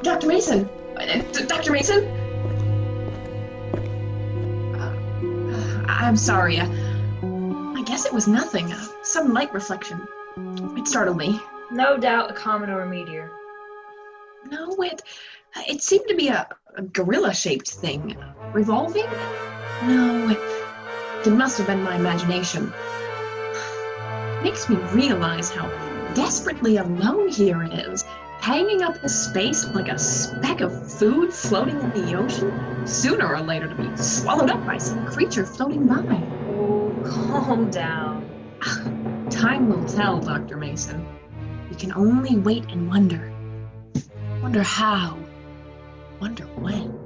Dr. Mason! Dr. Mason? I'm sorry. I guess it was nothing. Some light reflection. It startled me. No doubt a comet or a meteor. No, it seemed to be a gorilla-shaped thing. Revolving? No, it must have been my imagination. It makes me realize how desperately alone here it is, hanging up in space like a speck of food floating in the ocean, sooner or later to be swallowed up by some creature floating by. Oh, calm down. Time will tell, Dr. Mason. We can only wait and wonder. Wonder how. Wonder when.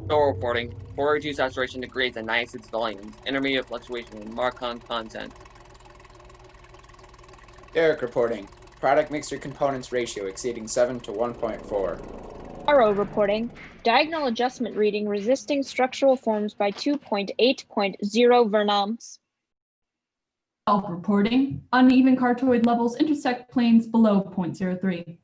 Store reporting. 402 saturation degrees at 96 volumes. Intermediate fluctuation in Marcon content. Derek reporting. Product mixture components ratio exceeding 7 to 1.4. Morrow reporting. Diagonal adjustment reading resisting structural forms by 2.8.0 vernams. Reporting. Uneven cartoid levels intersect planes below 0.03.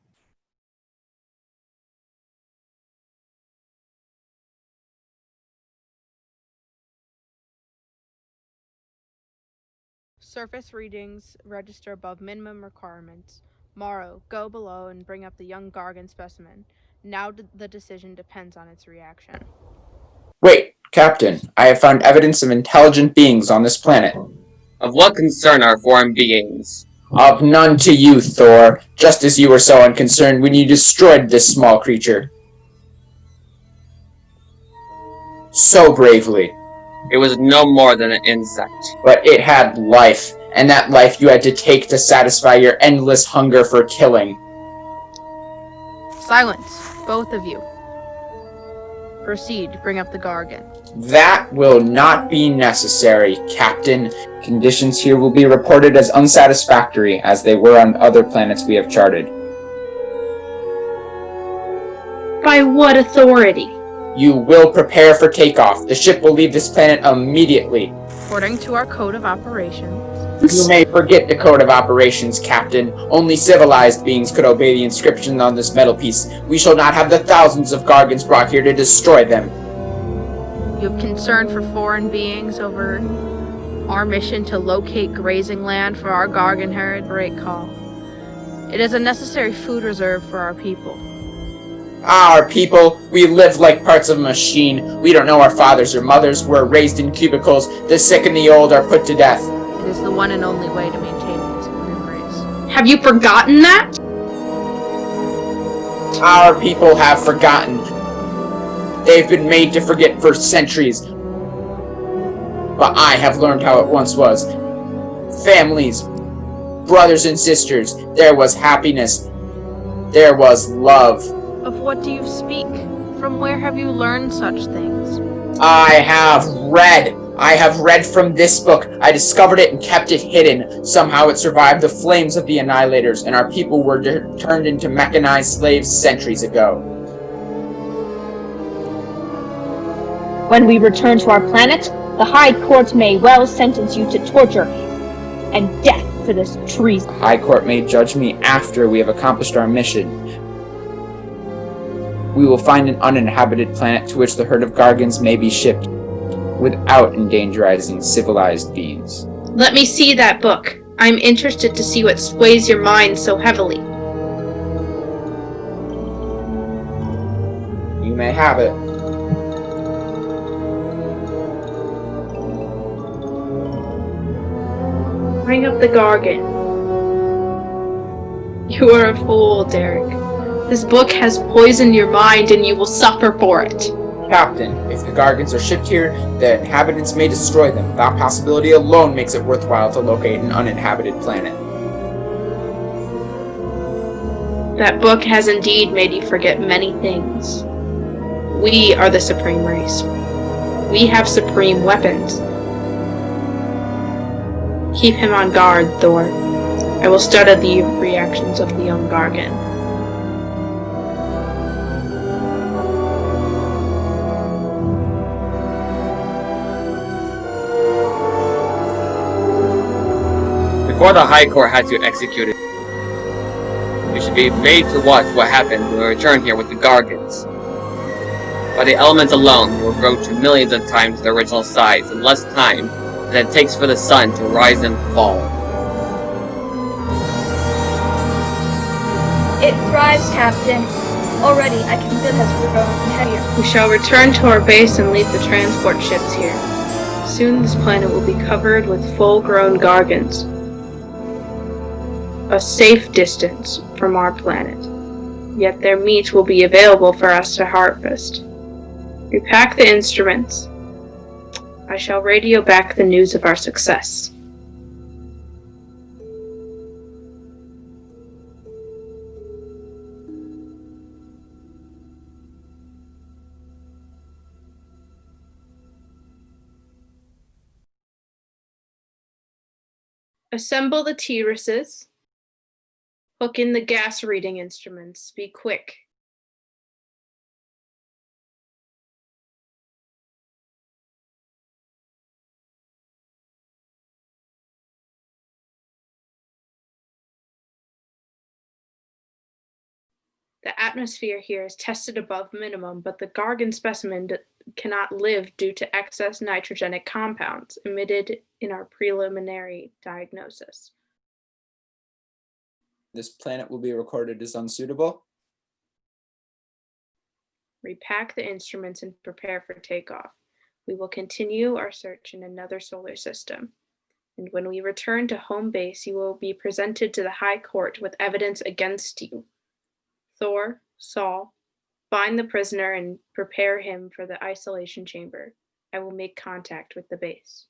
Surface readings register above minimum requirements. Morrow, go below and bring up the young Gargan specimen. Now the decision depends on its reaction. Wait, Captain, I have found evidence of intelligent beings on this planet. Of what concern are foreign beings? Of none to you, Thor, just as you were so unconcerned when you destroyed this small creature. So bravely. It was no more than an insect. But it had life, and that life you had to take to satisfy your endless hunger for killing. Silence, both of you. Proceed, bring up the Gargan. That will not be necessary, Captain. Conditions here will be reported as unsatisfactory, as they were on other planets we have charted. By what authority? You will prepare for takeoff. The ship will leave this planet immediately. According to our code of operations. You may forget the code of operations, Captain. Only civilized beings could obey the inscription on this metal piece. We shall not have the thousands of Gargans brought here to destroy them. You have concern for foreign beings over our mission to locate grazing land for our Gargan herd. Great call. It is a necessary food reserve for our people. Our people, we live like parts of a machine. We don't know our fathers or mothers. We're raised in cubicles. The sick and the old are put to death. It is the one and only way to maintain the supreme race. Have you forgotten that? Our people have forgotten. They've been made to forget for centuries. But I have learned how it once was. Families, brothers and sisters, there was happiness. There was love. Of what do you speak? From where have you learned such things? I have read from this book. I discovered it and kept it hidden. Somehow it survived the flames of the Annihilators, and our people were turned into mechanized slaves centuries ago. When we return to our planet, the High Court may well sentence you to torture and death for this treason. The High Court may judge me after we have accomplished our mission. We will find an uninhabited planet to which the herd of Gargans may be shipped, without endangering civilized beings. Let me see that book. I'm interested to see what sways your mind so heavily. You may have it. Bring up the Gargan. You are a fool, Derek. This book has poisoned your mind and you will suffer for it. Captain, if the Gargans are shipped here, the inhabitants may destroy them. That possibility alone makes it worthwhile to locate an uninhabited planet. That book has indeed made you forget many things. We are the supreme race. We have supreme weapons. Keep him on guard, Thor. I will study the reactions of the young Gargan. Before the High Court had to execute it, we should be made to watch what happens when we return here with the Gargans. By the elements alone, we will grow to millions of times their original size in less time than it takes for the sun to rise and fall. It thrives, Captain. Already, I can feel it has grown heavier. We shall return to our base and leave the transport ships here. Soon this planet will be covered with full-grown Gargans. A safe distance from our planet. Yet their meat will be available for us to harvest. Repack the instruments. I shall radio back the news of our success. Assemble the T-Rises. Hook in the gas reading instruments. Be quick. The atmosphere here is tested above minimum, but the Gargan specimen cannot live due to excess nitrogenic compounds emitted in our preliminary diagnosis. This planet will be recorded as unsuitable. Repack the instruments and prepare for takeoff. We will continue our search in another solar system. And when we return to home base, you will be presented to the High Court with evidence against you. Thor, Saul, find the prisoner and prepare him for the isolation chamber. I will make contact with the base.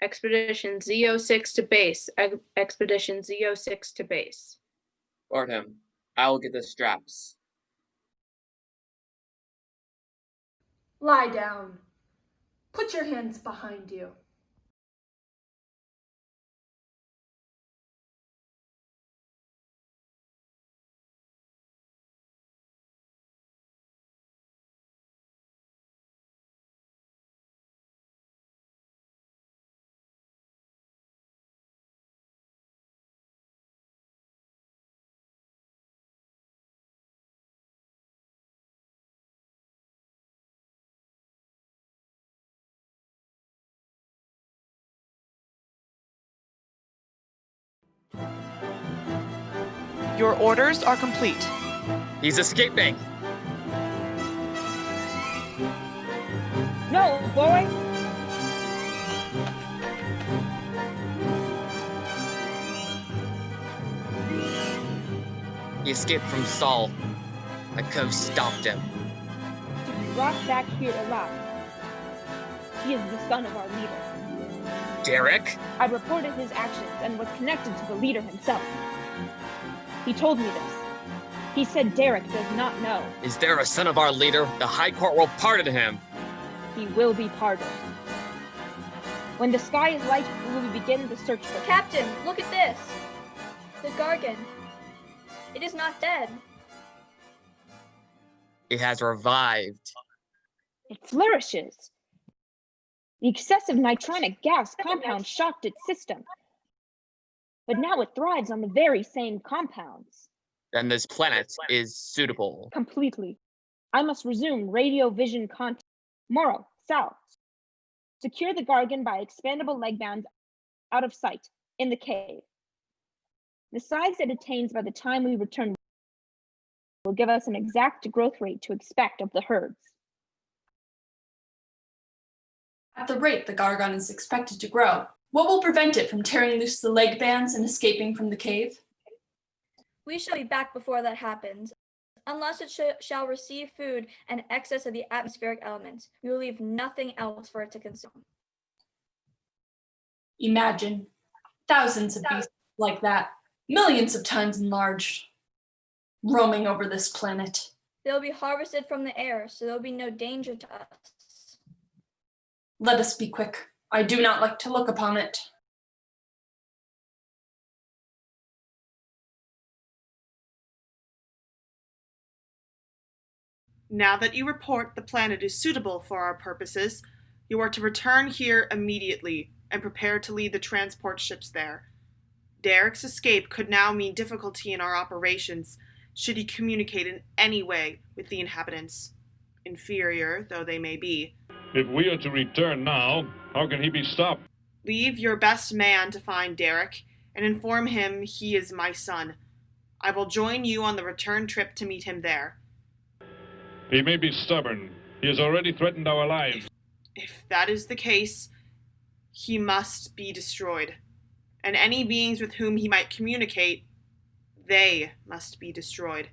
Expedition Z06 to base. Expedition Z06 to base. Guard him. I will get the straps. Lie down. Put your hands behind you. Your orders are complete. He's escaping! No, boy! He escaped from Saul. My co stopped him. To be brought back here alive. He is the son of our leader. Derek? I reported his actions and was connected to the leader himself. He told me this. He said Derek does not know. Is there a son of our leader? The High Court will pardon him. He will be pardoned. When the sky is light, we will begin the search for him. Captain, look at this. The Gargan. It is not dead. It has revived. It flourishes. The excessive nitronic gas compound shocked its system. But now it thrives on the very same compounds. Then this planet is suitable. Completely. I must resume radio vision contact. Morrow, south. Secure the Gargan by expandable leg bands out of sight, in the cave. The size it attains by the time we return will give us an exact growth rate to expect of the herds. At the rate the Gargon is expected to grow, what will prevent it from tearing loose the leg bands and escaping from the cave? We shall be back before that happens. Unless it shall receive food and excess of the atmospheric elements, we will leave nothing else for it to consume. Imagine thousands of beasts like that, millions of times enlarged, roaming over this planet. They'll be harvested from the air, so there'll be no danger to us. Let us be quick. I do not like to look upon it. Now that you report the planet is suitable for our purposes, you are to return here immediately and prepare to lead the transport ships there. Derek's escape could now mean difficulty in our operations should he communicate in any way with the inhabitants, inferior though they may be. If we are to return now, how can he be stopped? Leave your best man to find Derek and inform him he is my son. I will join you on the return trip to meet him there. He may be stubborn. He has already threatened our lives. If that is the case, he must be destroyed. And any beings with whom he might communicate, they must be destroyed.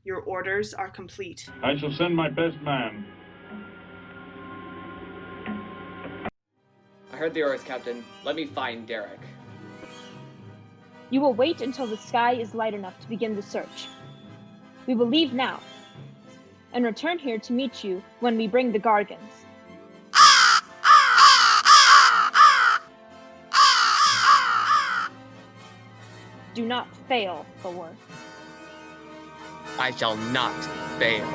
Your orders are complete. I shall send my best man. I heard the orders, Captain. Let me find Derek. You will wait until the sky is light enough to begin the search. We will leave now and return here to meet you when we bring the Gargans. Do not fail, Thor. I shall not fail.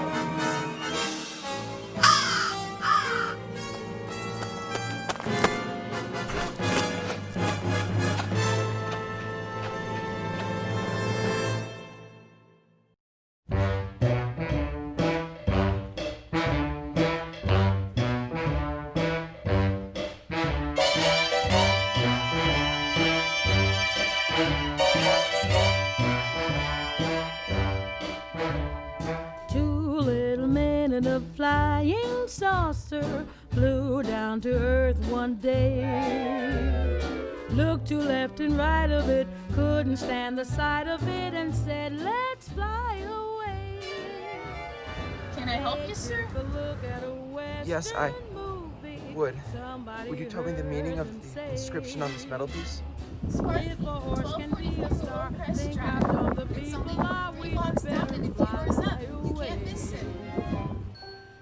Flying saucer flew down to earth one day. Looked to left and right of it, couldn't stand the sight of it, and said, let's fly away. Can I help you, sir? Yes, I would. Would you tell me the meaning of the inscription on this metal piece? Sparky, 1244 Lower Crest Drive. It's only 3 blocks down, and if you doors up, you can't miss it.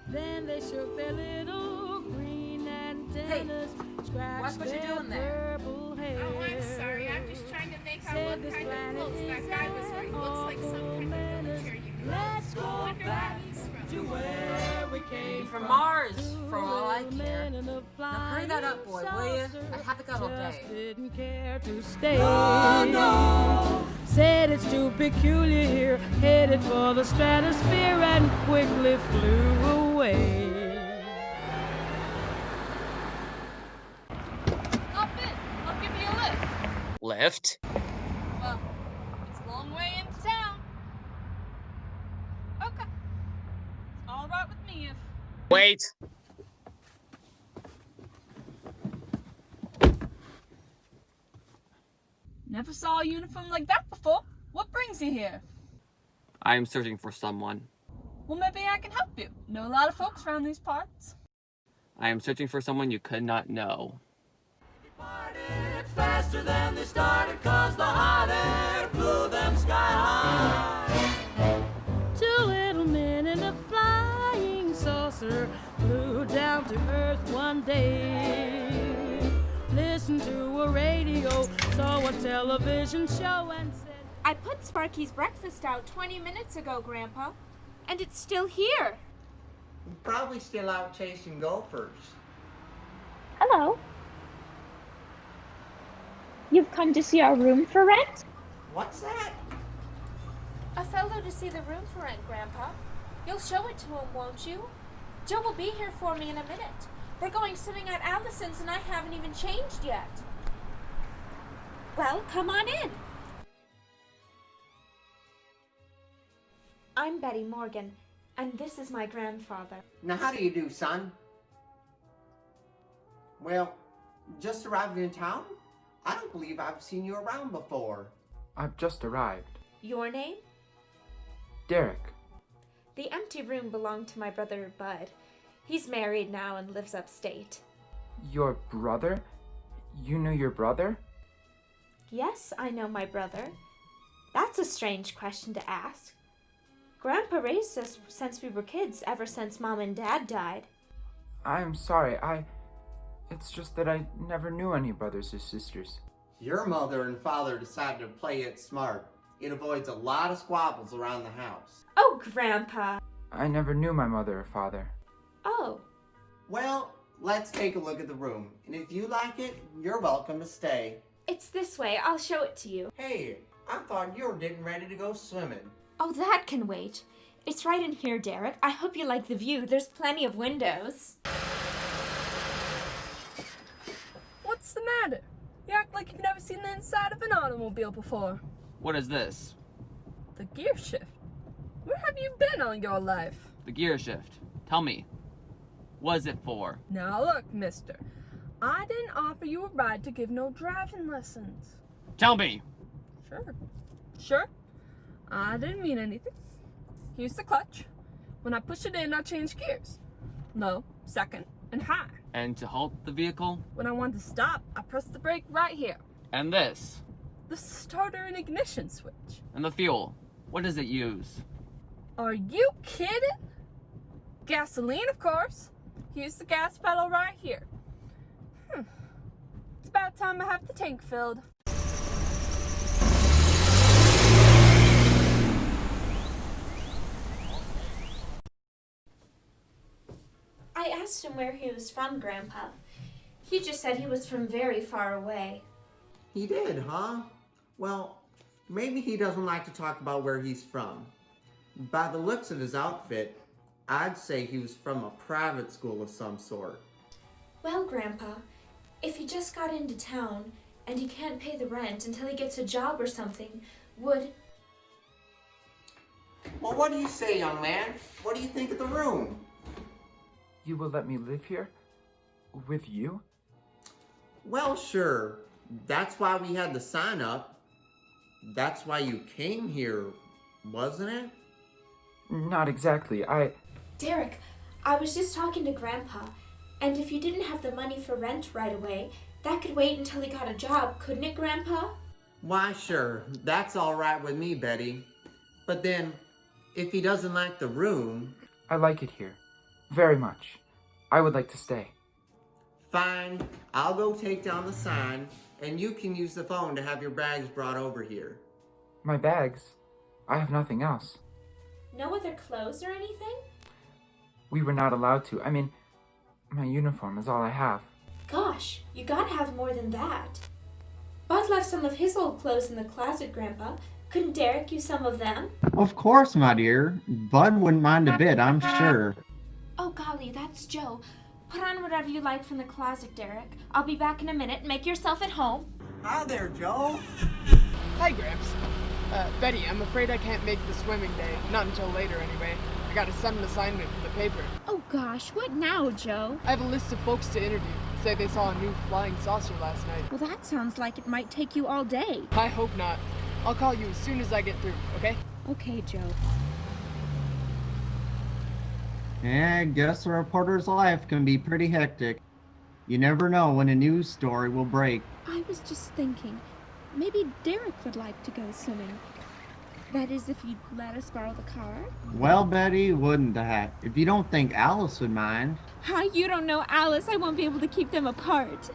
Then they shook their little green antennas, scratched watch what you're their doing there. purple hair. Oh, I'm sorry. I'm just trying to make out what kind of clothes that guy was wearing. Looks like some kind of military uniform. Let's I go wonder back where he's from. to where we came Maybe from Mars, for all I care. Now hurry that up, boy, will you? I haven't got all day. Didn't care to stay. No. Said it's too peculiar here, headed for the stratosphere and quickly flew away. Hop in. I'll give you a lift. Lift? Well, it's a long way into town. Okay. It's all right with me if... Wait! Never saw a uniform like that before. What brings you here? I am searching for someone. Well, maybe I can help you. Know a lot of folks around these parts. I am searching for someone you could not know. Faster than they started, 'cause the hot air blew them sky high. 2 little men in a flying saucer flew down to earth one day. Listened to a radio, saw a television show, and said, I put Sparky's breakfast out 20 minutes ago, Grandpa, and it's still here. He's probably still out chasing gophers. Hello. You've come to see our room for rent? What's that? A fellow to see the room for rent, Grandpa. You'll show it to him, won't you? Joe will be here for me in a minute. We're going swimming at Allison's and I haven't even changed yet. Well, come on in. I'm Betty Morgan, and this is my grandfather. Now, how do you do, son? Well, just arrived in town? I don't believe I've seen you around before. I've just arrived. Your name? Derek. The empty room belonged to my brother, Bud. He's married now and lives upstate. Your brother? You knew your brother? Yes, I know my brother. That's a strange question to ask. Grandpa raised us since we were kids, ever since Mom and Dad died. I'm sorry, It's just that I never knew any brothers or sisters. Your mother and father decided to play it smart. It avoids a lot of squabbles around the house. Oh, Grandpa! I never knew my mother or father. Oh. Well, let's take a look at the room. And if you like it, you're welcome to stay. It's this way. I'll show it to you. Hey, I thought you were getting ready to go swimming. Oh, that can wait. It's right in here, Derek. I hope you like the view. There's plenty of windows. What's the matter? You act like you've never seen the inside of an automobile before. What is this? The gear shift. Where have you been all your life? The gear shift. Tell me. What is it for? Now look, mister. I didn't offer you a ride to give no driving lessons. Tell me! Sure. I didn't mean anything. Here's the clutch. When I push it in, I change gears. Low, second, and high. And to halt the vehicle? When I want to stop, I press the brake right here. And this? The starter and ignition switch. And the fuel? What does it use? Are you kidding? Gasoline, of course. Here's the gas pedal right here. It's about time I have the tank filled. asked him where he was from, Grandpa. He just said he was from very far away. He did, huh? Well, maybe he doesn't like to talk about where he's from. By the looks of his outfit, I'd say he was from a private school of some sort. Well, Grandpa, if he just got into town and he can't pay the rent until he gets a job or something, would... Well, what do you say, young man? What do you think of the room? You will let me live here? With you? Well, sure. That's why we had the sign up. That's why you came here, wasn't it? Not exactly. Derek, I was just talking to Grandpa, and if you didn't have the money for rent right away, that could wait until he got a job, couldn't it, Grandpa? Why, sure. That's all right with me, Betty. But then, if he doesn't like the room... I like it here. Very much. I would like to stay. Fine. I'll go take down the sign, and you can use the phone to have your bags brought over here. My bags? I have nothing else. No other clothes or anything? We were not allowed to. I mean, my uniform is all I have. Gosh, you gotta have more than that. Bud left some of his old clothes in the closet, Grandpa. Couldn't Derek use some of them? Of course, my dear. Bud wouldn't mind a bit, I'm sure. Oh, golly, that's Joe. Put on whatever you like from the closet, Derek. I'll be back in a minute. Make yourself at home. Hi there, Joe. Hi, Gramps. Betty, I'm afraid I can't make the swimming day. Not until later, anyway. I got a sudden assignment for the paper. Oh gosh, what now, Joe? I have a list of folks to interview. Say they saw a new flying saucer last night. Well, that sounds like it might take you all day. I hope not. I'll call you as soon as I get through, okay? Okay, Joe. Yeah, I guess a reporter's life can be pretty hectic. You never know when a news story will break. I was just thinking, maybe Derek would like to go swimming. That is, if you'd let us borrow the car. Well, Betty, wouldn't that? If you don't think Alice would mind. Hi, you don't know Alice. I won't be able to keep them apart.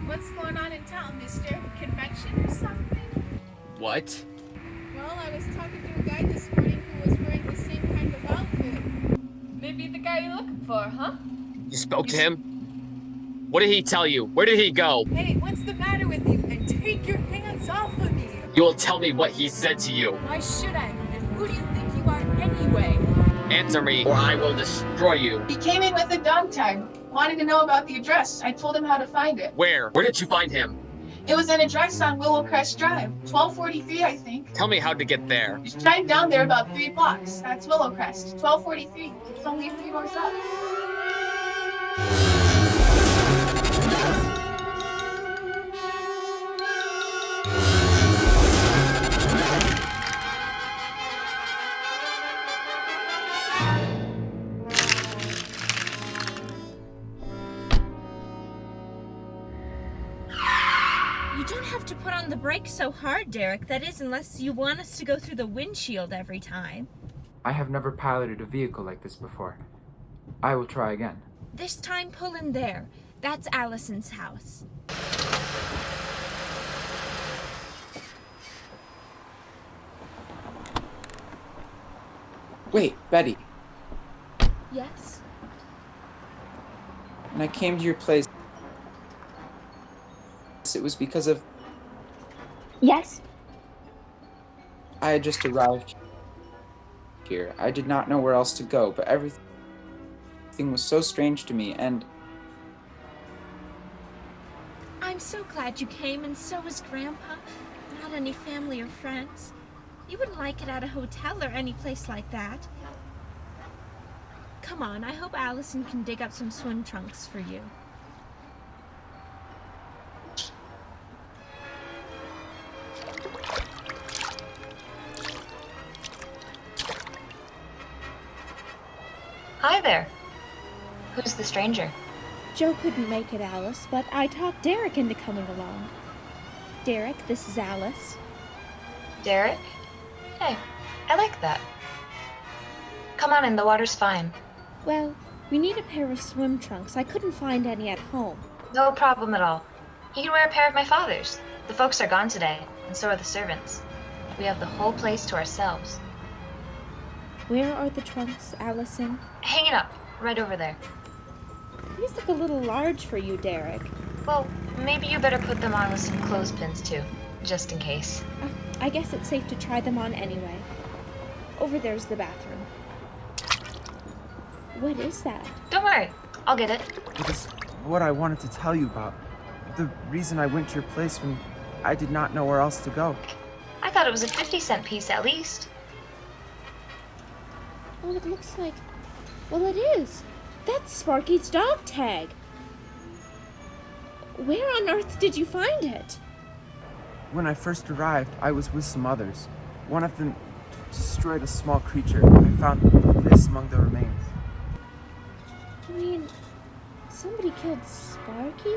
What's going on in town, mister? Convention or something? What? Well, I was talking to a guy this morning who was wearing the same kind of outfit. Maybe the guy you're looking for, huh? You spoke to him? What did he tell you? Where did he go? Hey, what's the matter with you? And take your hands off of me! You will tell me what he said to you. Why should I? And who do you think you are anyway? Answer me, or I will destroy you. He came in with a dog tag. Wanted to know about the address. I told him how to find it. Where? Where did you find him? It was an address on Willowcrest Drive. 1243, I think. Tell me how to get there. Just drive down there about 3 blocks. That's Willowcrest. 1243. It's only a few doors up. To put on the brakes so hard, Derek. That is, unless you want us to go through the windshield every time. I have never piloted a vehicle like this before. I will try again. This time, pull in there. That's Allison's house. Wait, Betty. Yes? When I came to your place, it was because of... Yes? I had just arrived here. I did not know where else to go, but everything was so strange to me, and... I'm so glad you came, and so is Grandpa. Not any family or friends. You wouldn't like it at a hotel or any place like that. Come on, I hope Allison can dig up some swim trunks for you. Hi there. Who's the stranger? Joe couldn't make it, Alice, but I talked Derek into coming along. Derek, this is Alice. Derek? Hey, I like that. Come on in, the water's fine. Well, we need a pair of swim trunks. I couldn't find any at home. No problem at all. You can wear a pair of my father's. The folks are gone today, and so are the servants. We have the whole place to ourselves. Where are the trunks, Allison? Hang it up, right over there. These look a little large for you, Derek. Well, maybe you better put them on with some clothespins too, just in case. I guess it's safe to try them on anyway. Over there's the bathroom. What is that? Don't worry, I'll get it. It is what I wanted to tell you about. The reason I went to your place when I did not know where else to go. I thought it was a 50-cent piece at least. Oh, it looks like... Well, it is. That's Sparky's dog tag. Where on earth did you find it? When I first arrived, I was with some others. One of them destroyed a small creature. I found this among the remains. You mean somebody killed Sparky?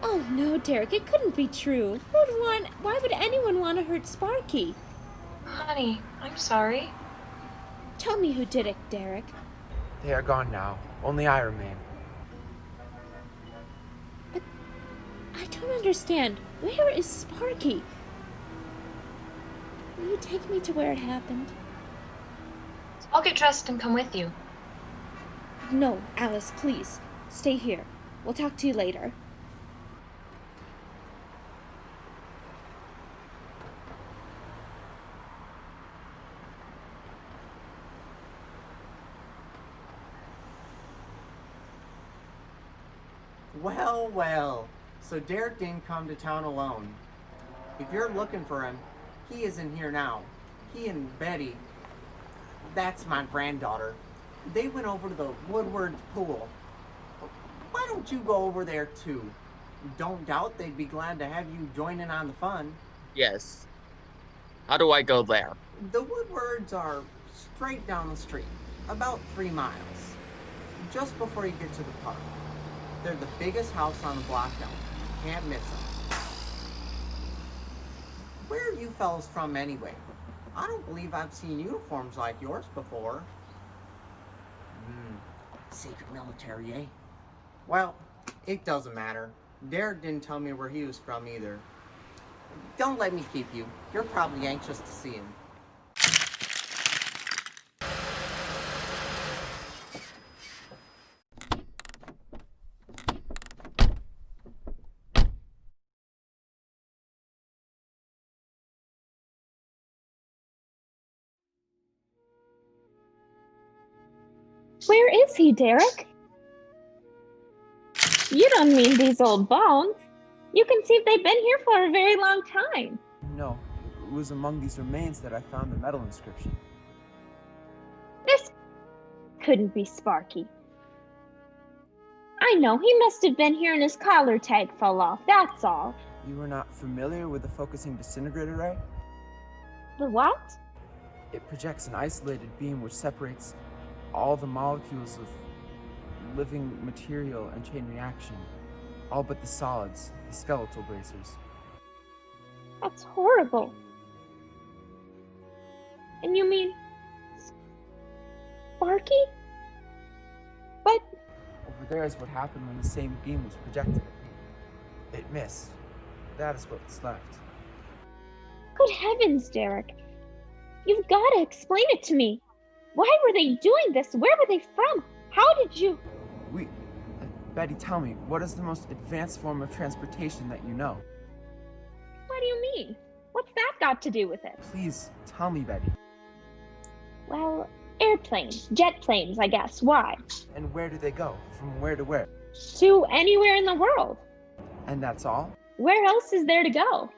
Oh no, Derek, it couldn't be true. Why would anyone want to hurt Sparky? Honey, I'm sorry. Tell me who did it, Derek. They are gone now. Only I remain. But I don't understand. Where is Sparky? Will you take me to where it happened? I'll get dressed and come with you. No, Alice, please. Stay here. We'll talk to you later. Well, well. So Derek didn't come to town alone. If you're looking for him, he isn't here now. He and Betty, that's my granddaughter, they went over to the Woodward's pool. Why don't you go over there too? Don't doubt they'd be glad to have you join in on the fun. Yes. How do I go there? The Woodwards are straight down the street, about 3 miles, just before you get to the park. They're the biggest house on the block down. Can't miss them. Where are you fellas from anyway? I don't believe I've seen uniforms like yours before. Secret military, eh? Well, it doesn't matter. Derek didn't tell me where he was from either. Don't let me keep you. You're probably anxious to see him. Where is he, Derek? You don't mean these old bones. You can see if they've been here for a very long time. No, it was among these remains that I found the metal inscription. This couldn't be Sparky. I know, he must have been here and his collar tag fell off, that's all. You are not familiar with the focusing disintegrator ray? The what? It projects an isolated beam which separates all the molecules of living material and chain reaction, all but the solids, the skeletal bracers. That's horrible. And you mean Sparky? But Over there is what happened when the same beam was projected at me. It missed. That is what's left. good heavens, Derek. You've got to explain it to me. Why were they doing this? Where were they from? How did you... Betty, tell me, what is the most advanced form of transportation that you know? What do you mean? What's that got to do with it? Please, tell me, Betty. Well, airplanes, jet planes, I guess. Why? And where do they go? From where to where? To anywhere in the world. And that's all? Where else is there to go?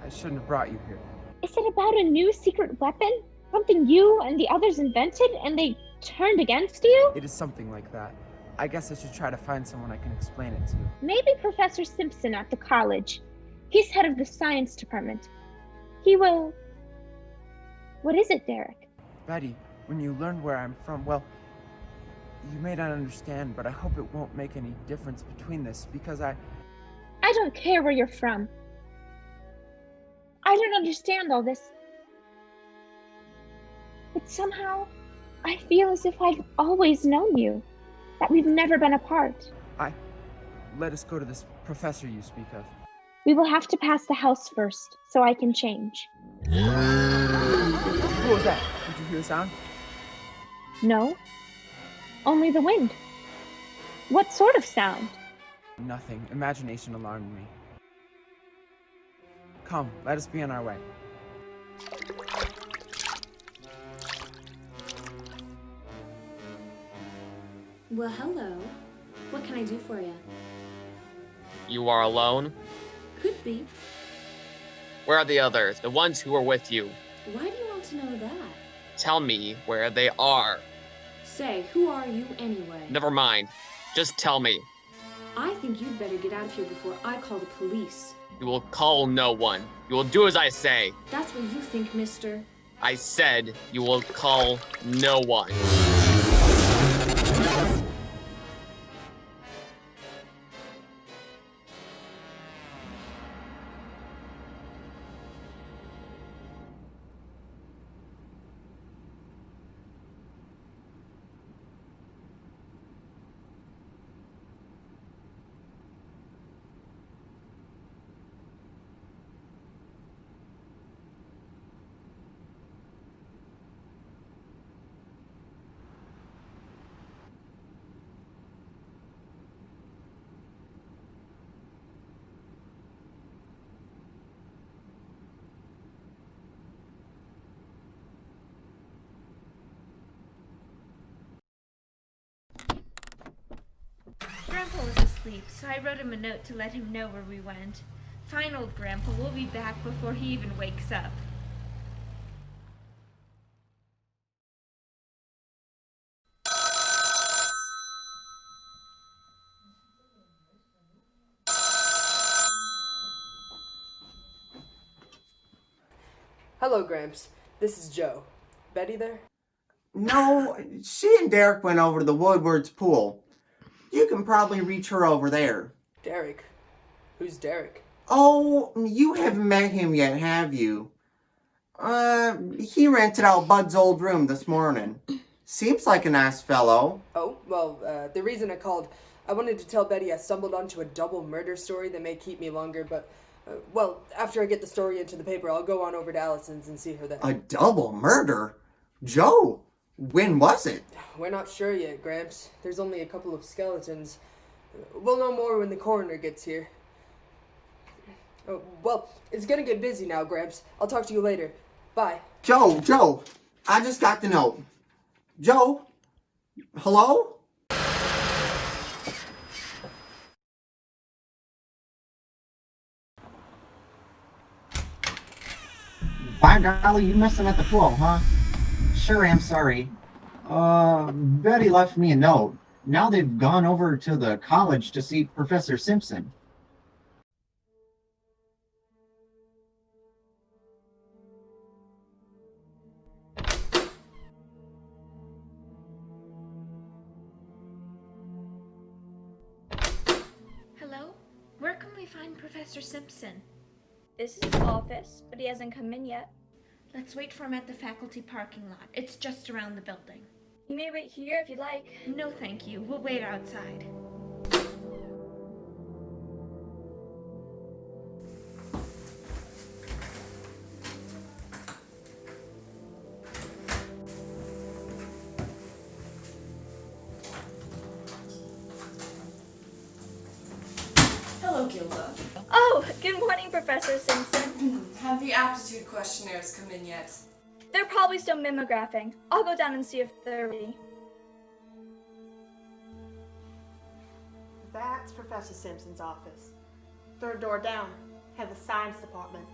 I shouldn't have brought you here. Is it about a new secret weapon? Something you and the others invented and they turned against you? It is something like that. I guess I should try to find someone I can explain it to. Maybe Professor Simpson at the college. He's head of the science department. He will... What is it, Derek? Betty, when you learn where I'm from, well, you may not understand, but I hope it won't make any difference between this, because I don't care where you're from. I don't understand all this. but somehow I feel as if I've always known you, that we've never been apart. Let us go to this professor you speak of. We will have to pass the house first, so I can change. What was that? Did you hear the sound? No, only the wind. What sort of sound? Nothing. Imagination alarmed me. Come, let us be on our way. Well, hello. What can I do for you? You are alone? Could be. Where are the others? The ones who were with you? Why do you want to know that? Tell me where they are. Say, who are you anyway? Never mind. Just tell me. I think you'd better get out of here before I call the police. You will call no one. You will do as I say. That's what you think, mister. I said you will call no one. Grandpa was asleep, so I wrote him a note to let him know where we went. Fine old Grandpa, we'll be back before he even wakes up. Hello, Gramps. This is Joe. Betty there? No, she and Derek went over to the Woodward's pool. You can probably reach her over there. Derek? Who's Derek? Oh, you haven't met him yet, have you? He rented out Bud's old room this morning. Seems like a nice fellow. Oh, well, the reason I called, I wanted to tell Betty I stumbled onto a double murder story that may keep me longer, but, well, after I get the story into the paper, I'll go on over to Allison's and see her then. A double murder? Joe, when was it? We're not sure yet, Gramps. There's only a couple of skeletons. We'll know more when the coroner gets here. Oh, well, it's gonna get busy now, Gramps. I'll talk to you later. Bye. Joe, I just got the note. Joe? Hello? By golly, you missed him at the pool, huh? Sure am sorry. Betty left me a note. Now they've gone over to the college to see Professor Simpson. Hello? Where can we find Professor Simpson? This is his office, but he hasn't come in yet. Let's wait for him at the faculty parking lot. It's just around the building. You may wait here if you like. No, thank you. We'll wait outside. Hello, Gilda. Oh, good morning, Professor Simpson. Have the aptitude questionnaires come in yet? They're probably still mimeographing. I'll go down and see if they're ready. That's Professor Simpson's office. Third door down. Have the science department.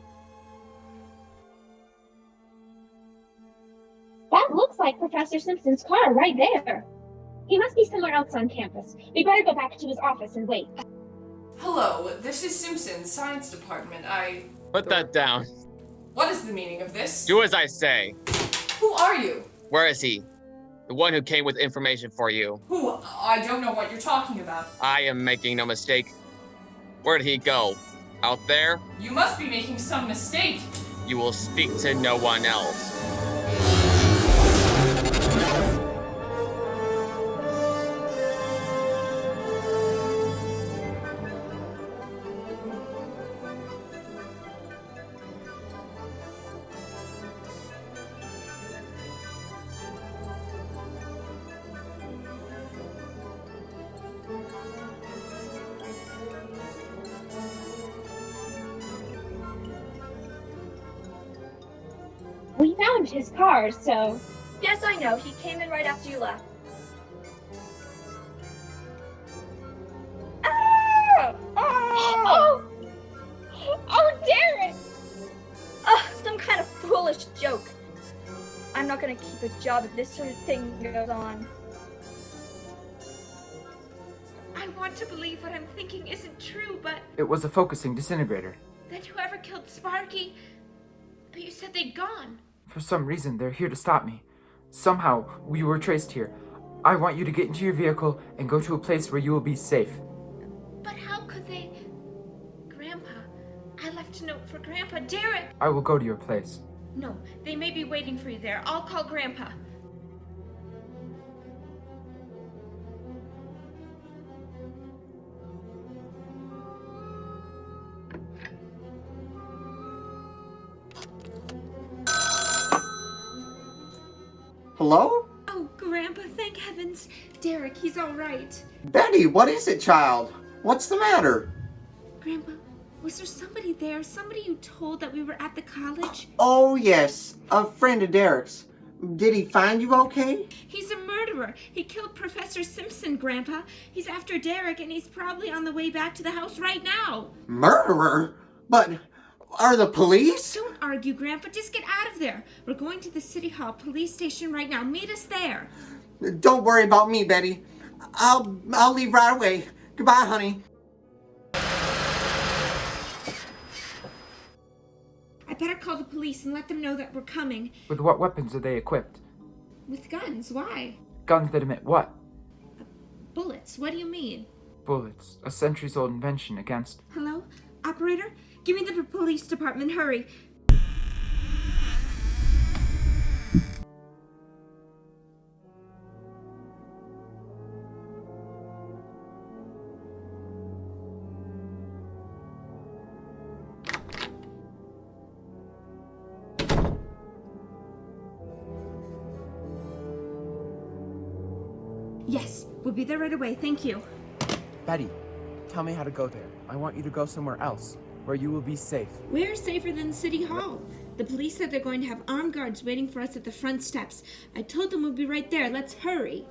That looks like Professor Simpson's car right there. He must be somewhere else on campus. We better go back to his office and wait. Hello, this is Simpson's science department. Put that down. What is the meaning of this? Do as I say. Who are you? Where is he? The one who came with information for you. Who? I don't know what you're talking about. I am making no mistake. Where did he go? Out there? You must be making some mistake. You will speak to no one else. he found his car, so... Yes, I know. He came in right after you left. Ah! Oh! Oh, Derek! Some kind of foolish joke. I'm not gonna keep a job if this sort of thing goes on. I want to believe what I'm thinking isn't true, but It was a focusing disintegrator. that whoever killed Sparky... But you said they'd gone. For some reason, they're here to stop me. Somehow, we were traced here. I want you to get into your vehicle and go to a place where you will be safe. But how could they... Grandpa, I left a note for Grandpa. Derek! I will go to your place. No, they may be waiting for you there. I'll call Grandpa. Hello? Oh, Grandpa, thank heavens. Derek, he's all right. Betty, what is it, child? What's the matter? Grandpa, was there somebody there? Somebody you told that we were at the college? Oh, yes. A friend of Derek's. Did he find you okay? He's a murderer. He killed Professor Simpson, Grandpa. He's after Derek, and he's probably on the way back to the house right now. Murderer? But are the police? Don't argue, Grandpa. Just get out of there. We're going to the City Hall police station right now. Meet us there. Don't worry about me, Betty. I'll leave right away. Goodbye, honey. I better call the police and let them know that we're coming. With what weapons are they equipped? With guns. Why? Guns that emit what? Bullets. What do you mean? Bullets. A centuries-old invention against... Hello? Operator? Give me the police department. Hurry. Yes, we'll be there right away. Thank you. Betty, tell me how to go there. I want you to go somewhere else, where you will be safe. We're safer than City Hall. The police said they're going to have armed guards waiting for us at the front steps. I told them we'll be right there. Let's hurry.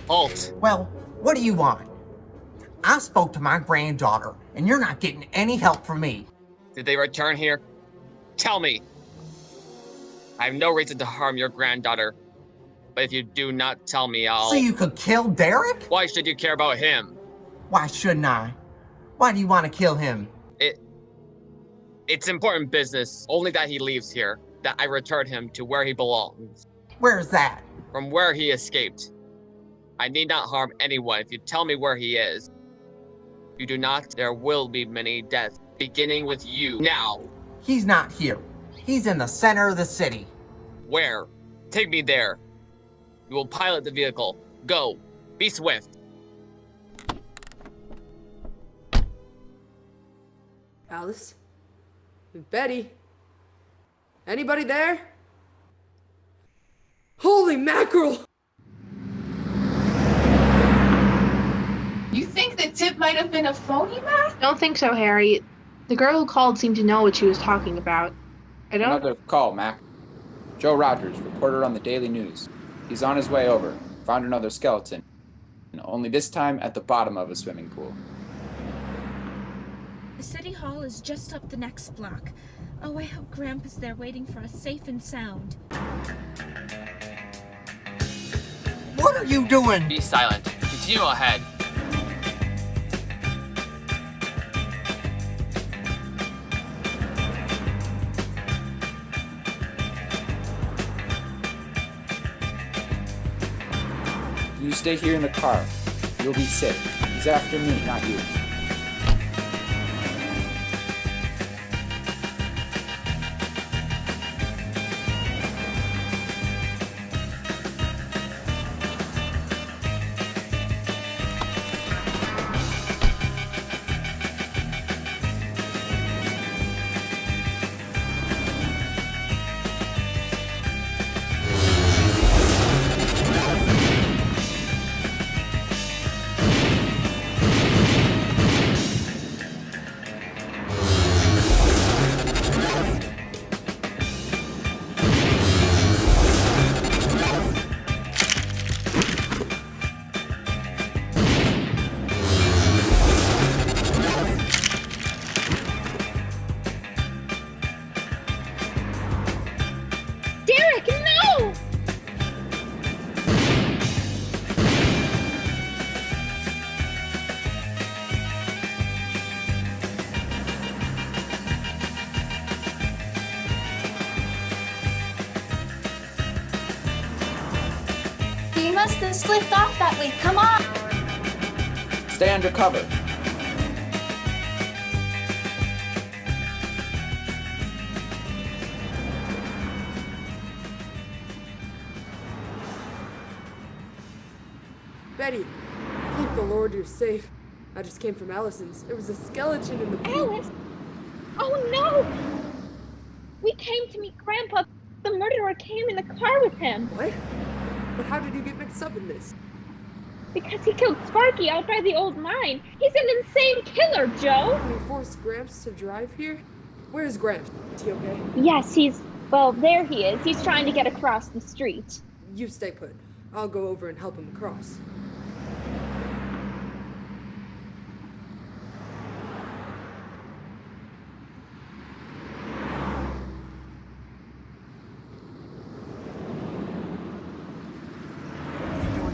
Halt! Well, what do you want? I spoke to my granddaughter, and you're not getting any help from me. Did they return here? Tell me! I have no reason to harm your granddaughter. But if you do not tell me, I'll... So you could kill Derek? Why should you care about him? Why shouldn't I? Why do you want to kill him? It's important business. Only that he leaves here. That I return him to where he belongs. Where's that? From where he escaped. I need not harm anyone if you tell me where he is. If you do not, there will be many deaths, beginning with you, now. He's not here. He's in the center of the city. Where? Take me there. You will pilot the vehicle. Go. Be swift. Alice? Betty? Anybody there? Holy mackerel! You think the tip might have been a phony, Matt? Don't think so, Harry. The girl who called seemed to know what she was talking about. I don't... Another call, Mac. Joe Rogers, reporter on the Daily News. He's on his way over. Found another skeleton. Only this time at the bottom of a swimming pool. The City Hall is just up the next block. Oh, I hope Grandpa's there waiting for us safe and sound. What are you doing? Be silent. Continue ahead. You stay here in the car. You'll be safe. He's after me, not you. slipped off that way. Come on! Stay under cover. Betty, thank the Lord you're safe. I just came from Allison's. There was a skeleton in the pool. Alice? Oh no! We came to meet Grandpa. The murderer came in the car with him. What? But how did you get mixed up in this? Because he killed Sparky out by the old mine. He's an insane killer, Joe! And he forced Gramps to drive here? Where's Gramps? Is he okay? Yes, well, there he is. He's trying to get across the street. You stay put. I'll go over and help him across.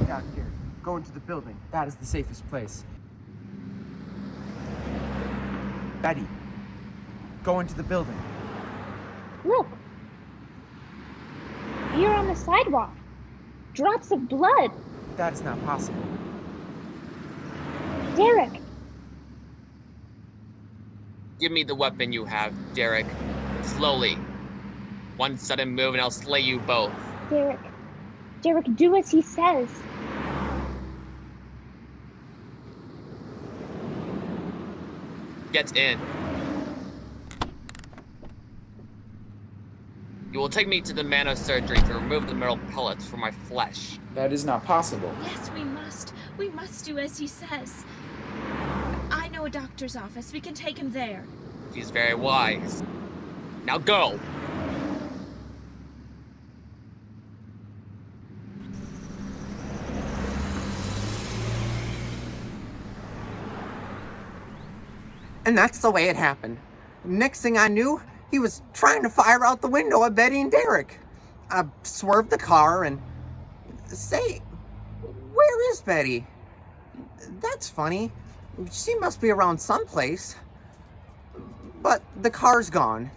Down here. Go into the building. That is the safest place. Betty, go into the building. Look! Here on the sidewalk. Drops of blood. That is not possible. Derek! Give me the weapon you have, Derek. Slowly. One sudden move and I'll slay you both. Derek, do as he says. Get in. You will take me to the man of surgery to remove the metal pellets from my flesh. That is not possible. Yes, we must. We must do as he says. I know a doctor's office. We can take him there. He's very wise. Now go! And that's the way it happened. Next thing I knew, he was trying to fire out the window at Betty and Derek. I swerved the car and... Say, where is Betty? That's funny. She must be around someplace. But the car's gone.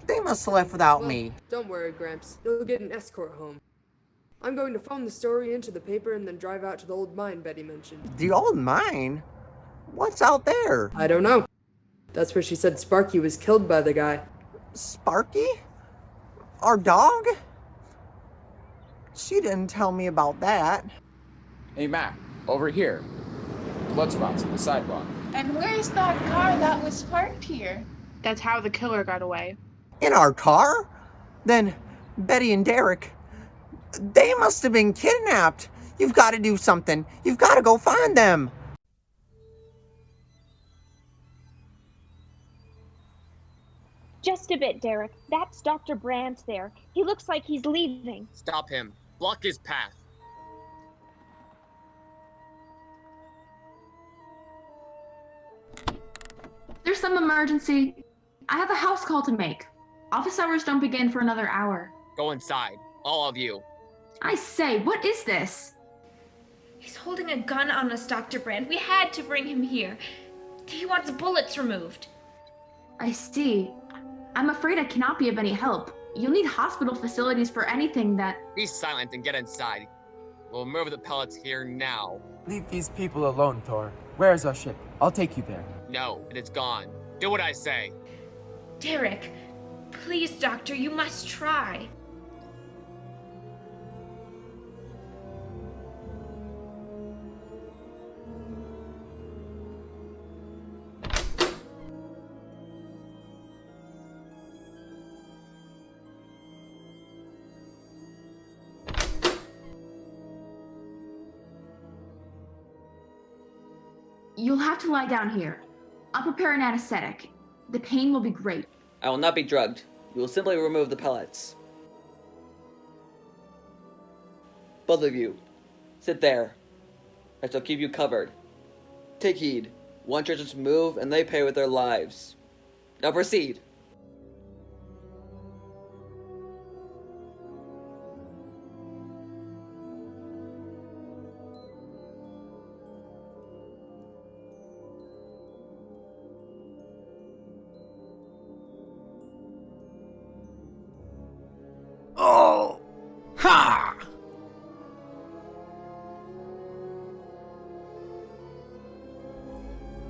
They must have left without me. Don't worry, Gramps. You'll get an escort home. I'm going to phone the story into the paper and then drive out to the old mine Betty mentioned. The old mine? What's out there? I don't know. That's where she said Sparky was killed by the guy. Sparky? Our dog? She didn't tell me about that. Hey, Mac, over here. Blood spots on the sidewalk. And where's that car that was parked here? That's how the killer got away. In our car? Then Betty and Derek, they must have been kidnapped. You've got to do something. You've got to go find them. Just a bit, Derek. That's Dr. Brandt there. He looks like he's leaving. Stop him. Block his path. There's some emergency. I have a house call to make. Office hours don't begin for another hour. Go inside. All of you. I say, what is this? He's holding a gun on us, Dr. Brand. We had to bring him here. He wants bullets removed. I see. I'm afraid I cannot be of any help. You'll need hospital facilities for anything that... Be silent and get inside. We'll remove the pellets here now. Leave these people alone, Thor. Where is our ship? I'll take you there. No, it is gone. Do what I say. Derek, please, Doctor, you must try. You'll have to lie down here. I'll prepare an anesthetic. The pain will be great. I will not be drugged. You will simply remove the pellets. Both of you, sit there. I shall keep you covered. Take heed. One churches move and they pay with their lives. Now proceed. Oh! Ha!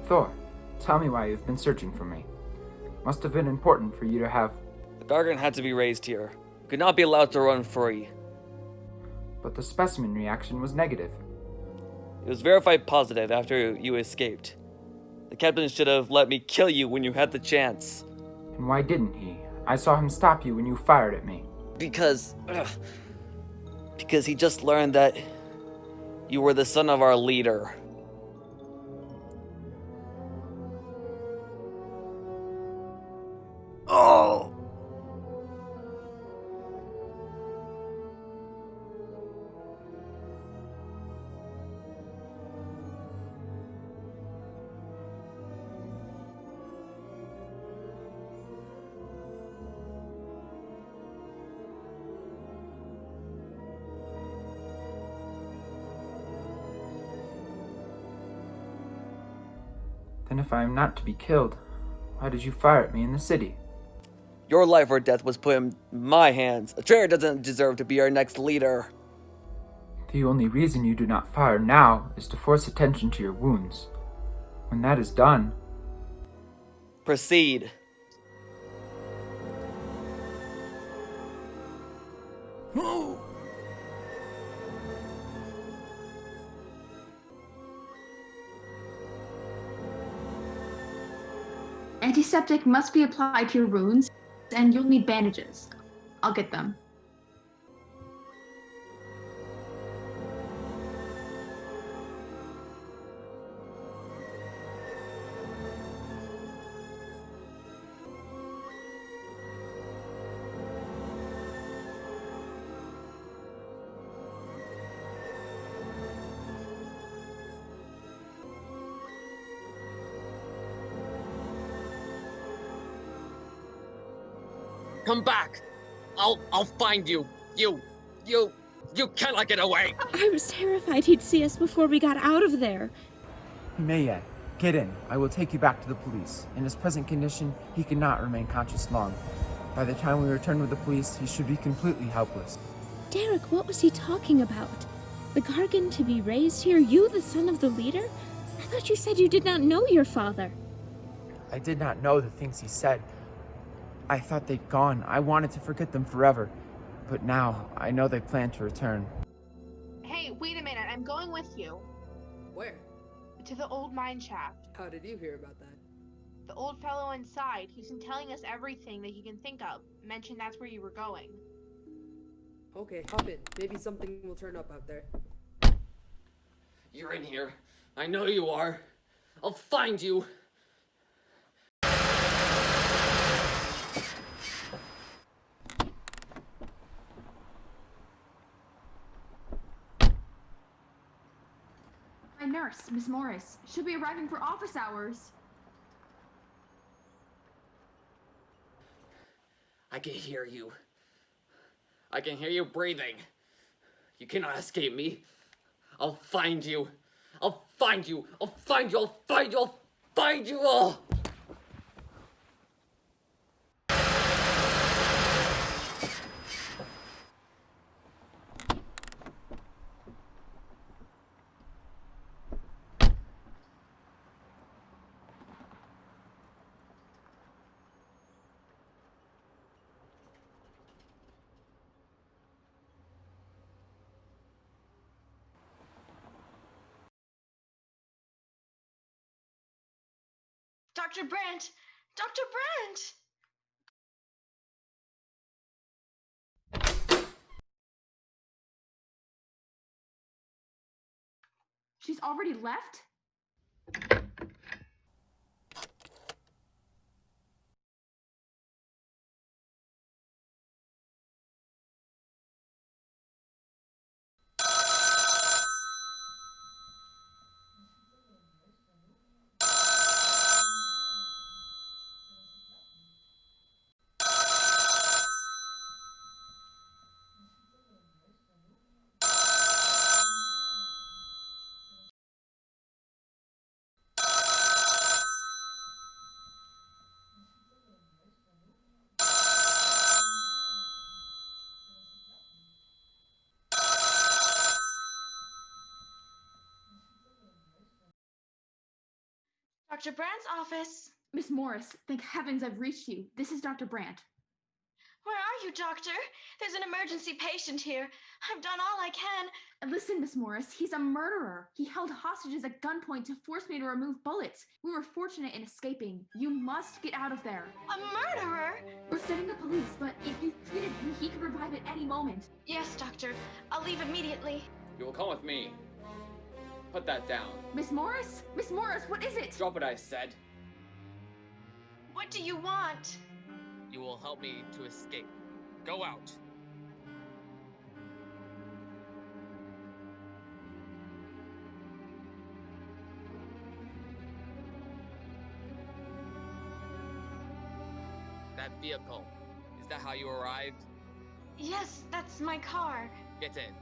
Thor, tell me why you've been searching for me. Must have been important for you to have... The Gargan had to be raised here. Could not be allowed to run free. But the specimen reaction was negative. It was verified positive after you escaped. The captain should have let me kill you when you had the chance. And why didn't he? I saw him stop you when you fired at me. Because he just learned that you were the son of our leader. Oh! Then if I am not to be killed, why did you fire at me in the city? Your life or death was put in my hands. A traitor doesn't deserve to be our next leader. The only reason you do not fire now is to force attention to your wounds. When that is done... Proceed. Antiseptic must be applied to your wounds, and you'll need bandages. I'll get them. Come back! I'll find you! You cannot get away! I was terrified he'd see us before we got out of there. He may yet. Get in. I will take you back to the police. In his present condition, he cannot remain conscious long. By the time we return with the police, he should be completely helpless. Derek, what was he talking about? The Gargan to be raised here? You, the son of the leader? I thought you said you did not know your father. I did not know the things he said. I thought they'd gone. I wanted to forget them forever. But now, I know they plan to return. Hey, wait a minute. I'm going with you. Where? To the old mine shaft. How did you hear about that? The old fellow inside, he's been telling us everything that he can think of. Mentioned that's where you were going. Okay, hop in. Maybe something will turn up out there. You're in here. I know you are. I'll find you. My nurse, Miss Morris, should be arriving for office hours. I can hear you. I can hear you breathing. You cannot escape me. I'll find you. I'll find you. I'll find you. I'll find you. I'll find you all. Dr. Brandt! Dr. Brandt! She's already left? Dr. Brandt's office. Miss Morris, thank heavens I've reached you. This is Dr. Brandt. Where are you, Doctor? There's an emergency patient here. I've done all I can. Listen, Miss Morris, he's a murderer. He held hostages at gunpoint to force me to remove bullets. We were fortunate in escaping. You must get out of there. A murderer? We're sending the police, but if you treated him, he could revive at any moment. Yes, Doctor. I'll leave immediately. You will come with me. Put that down. Miss Morris? Miss Morris, what is it? Drop what I said. What do you want? You will help me to escape. Go out. That vehicle. Is that how you arrived? Yes, that's my car. Get in.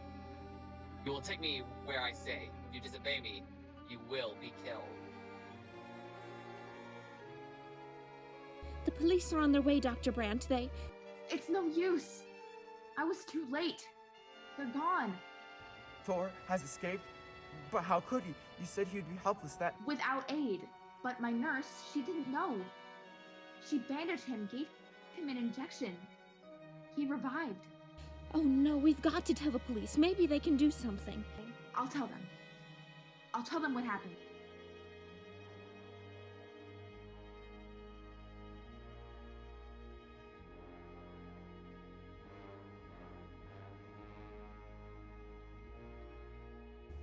You will take me where I say. If you disobey me, you will be killed. The police are on their way, Dr. Brandt. It's no use. I was too late. They're gone. Thor has escaped? But how could he? You said he would be helpless Without aid. But my nurse, she didn't know. She bandaged him, gave him an injection. He revived. Oh no, we've got to tell the police. Maybe they can do something. I'll tell them. I'll tell them what happened.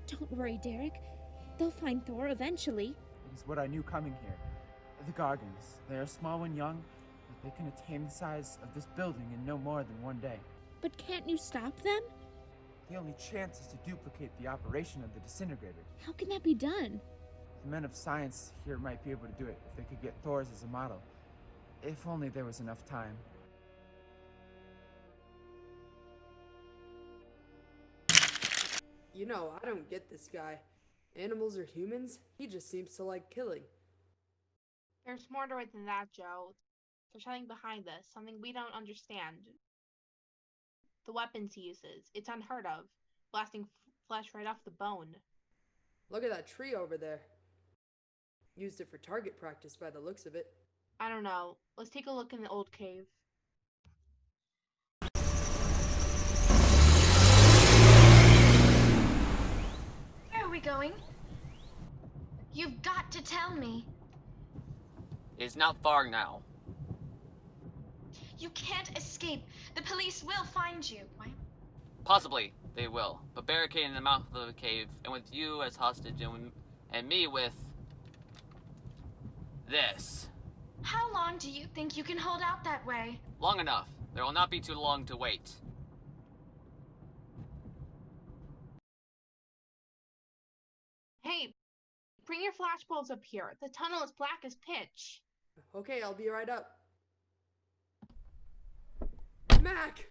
Don't worry, Derek. They'll find Thor eventually. It is what I knew coming here. The Gargans. They are small and young, but they can attain the size of this building in no more than one day. But can't you stop them? The only chance is to duplicate the operation of the disintegrator. How can that be done? The men of science here might be able to do it if they could get Thor's as a model. If only there was enough time. You know, I don't get this guy. Animals or humans? He just seems to like killing. There's more to it than that, Joe. There's something behind this, something we don't understand. The weapons he uses, it's unheard of, blasting flesh right off the bone. Look at that tree over there. Used it for target practice by the looks of it. I don't know. Let's take a look in the old cave. Where are we going? You've got to tell me. It's not far now. You can't escape. The police will find you. Why? Possibly, they will. But barricading the mouth of the cave, and with you as hostage, and me with... this. How long do you think you can hold out that way? Long enough. There will not be too long to wait. Hey, bring your flashbulbs up here. The tunnel is black as pitch. Okay, I'll be right up. Mac!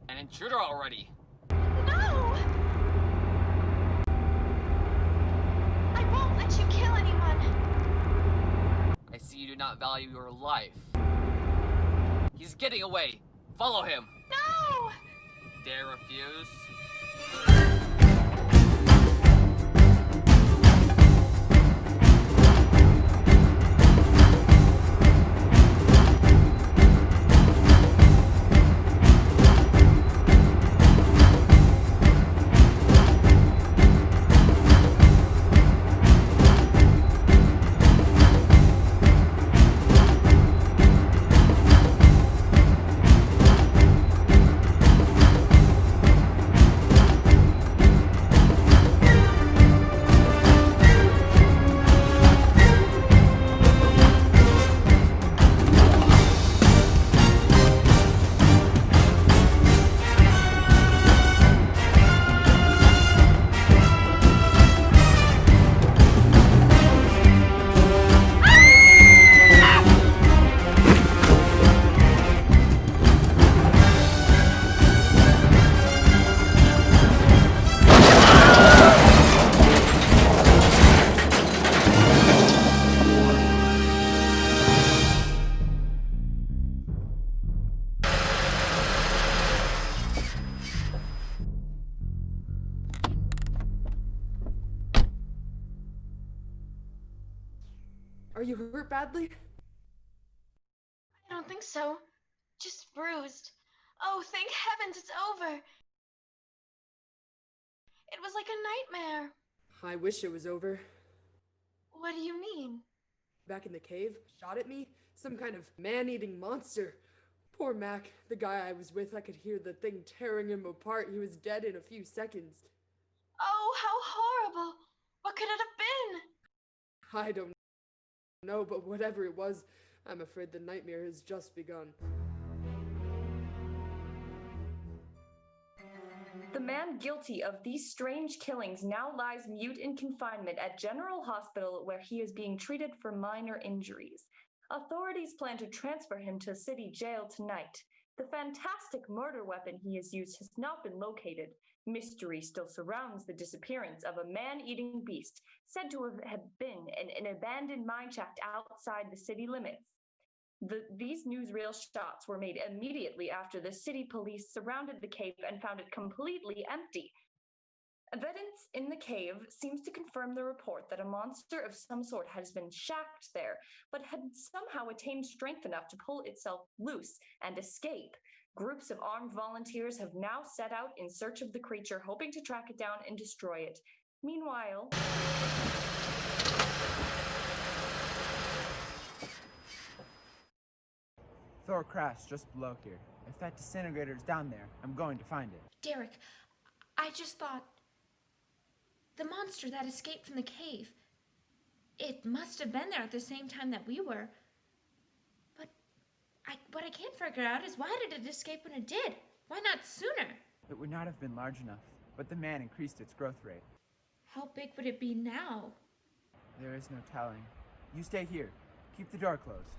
An intruder already. No! I won't let you kill anyone. I see you do not value your life. He's getting away. Follow him. No! Dare refuse? Are you hurt badly? I don't think so. Just bruised. Oh, thank heavens it's over. It was like a nightmare. I wish it was over. What do you mean? Back in the cave, shot at me? Some kind of man-eating monster. Poor Mac, the guy I was with, I could hear the thing tearing him apart. He was dead in a few seconds. Oh, how horrible. What could it have been? I don't know, but whatever it was, I'm afraid the nightmare has just begun. The man guilty of these strange killings now lies mute in confinement at General Hospital, where he is being treated for minor injuries. Authorities plan to transfer him to city jail tonight. The fantastic murder weapon he has used has not been located. Mystery still surrounds the disappearance of a man-eating beast said to have been in an abandoned mine shaft outside the city limits. These newsreel shots were made immediately after the city police surrounded the cave and found it completely empty. Evidence in the cave seems to confirm the report that a monster of some sort has been shacked there, but had somehow attained strength enough to pull itself loose and escape. Groups of armed volunteers have now set out in search of the creature, hoping to track it down and destroy it. Meanwhile... Thor crashed just below here. If that disintegrator is down there, I'm going to find it. Derek, I just thought... the monster that escaped from the cave. It must have been there at the same time that we were. But what I can't figure out is why did it escape when it did? Why not sooner? It would not have been large enough, but the man increased its growth rate. How big would it be now? There is no telling. You stay here. Keep the door closed.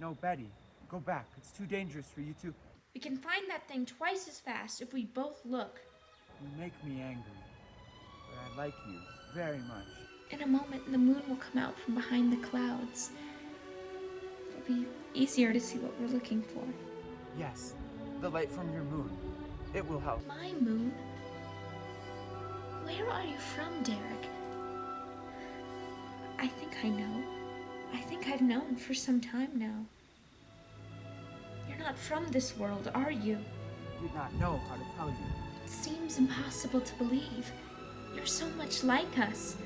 No, Betty. Go back. It's too dangerous for you to... We can find that thing twice as fast if we both look. You make me angry. But I like you very much. In a moment, the moon will come out from behind the clouds. It'll be easier to see what we're looking for. Yes, the light from your moon. It will help. My moon? Where are you from, Derek? I think I know. I think I've known for some time now. You're not from this world, are you? I did not know how to tell you. It seems impossible to believe. You're so much like us.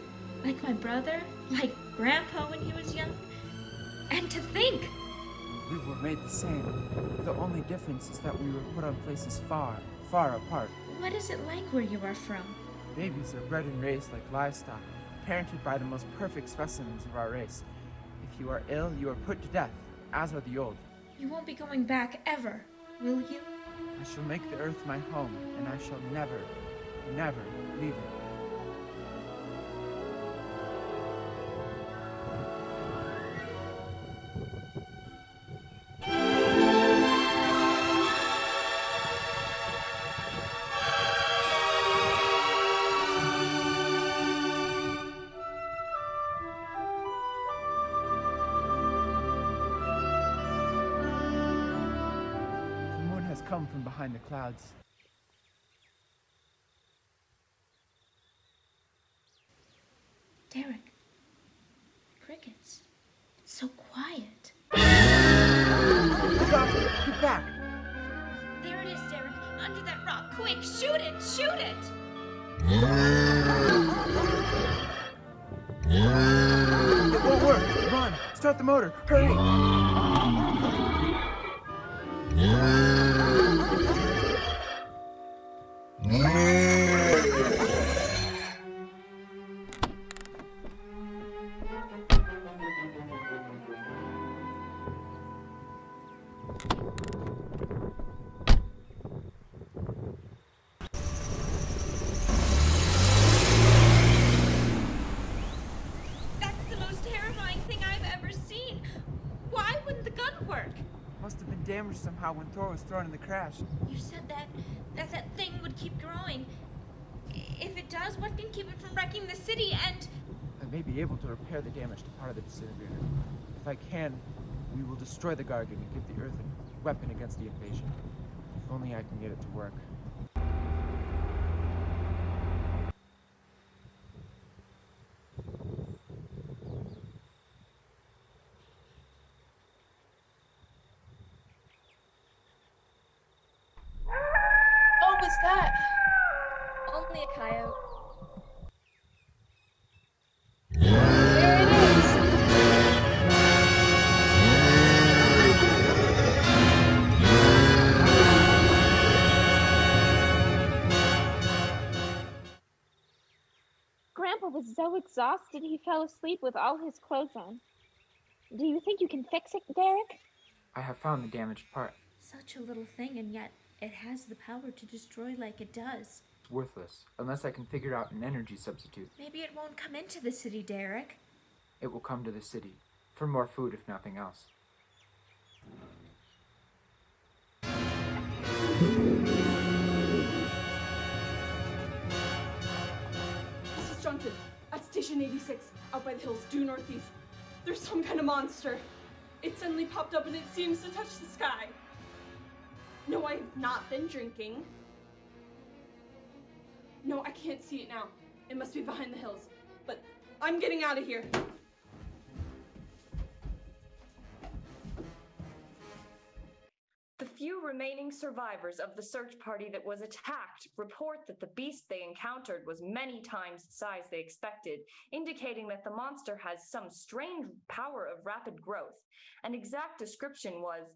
Like my brother, like Grandpa when he was young. And to think! We were made the same. The only difference is that we were put on places far, far apart. What is it like where you are from? Babies are bred and raised like livestock, parented by the most perfect specimens of our race. If you are ill, you are put to death, as are the old. You won't be going back ever, will you? I shall make the earth my home, and I shall never, never leave it. Come from behind the clouds. Derek, crickets. It's so quiet. Look up! Get back! There it is, Derek. Under that rock. Quick, shoot it! Shoot it! It won't work! Run! Start the motor! Hurry! Must have been damaged somehow when Thor was thrown in the crash. You said that thing would keep growing. If it does, what can keep it from wrecking the city? And I may be able to repair the damaged part of the disintegrator. If I can, we will destroy the Gargan and give the Earth a weapon against the invasion. If only I can get it to work. What was that? Only a coyote. There it is! Grandpa was so exhausted he fell asleep with all his clothes on. Do you think you can fix it, Derek? I have found the damaged part. such a little thing, and yet it has the power to destroy like it does. It's worthless, unless I can figure out an energy substitute. Maybe it won't come into the city, Derek. It will come to the city, for more food if nothing else. This is Junkin, at Station 86, out by the hills due northeast. There's some kind of monster. It suddenly popped up and it seems to touch the sky. No, I have not been drinking. No, I can't see it now. It must be behind the hills. But I'm getting out of here. The few remaining survivors of the search party that was attacked report that the beast they encountered was many times the size they expected, indicating that the monster has some strange power of rapid growth. An exact description was,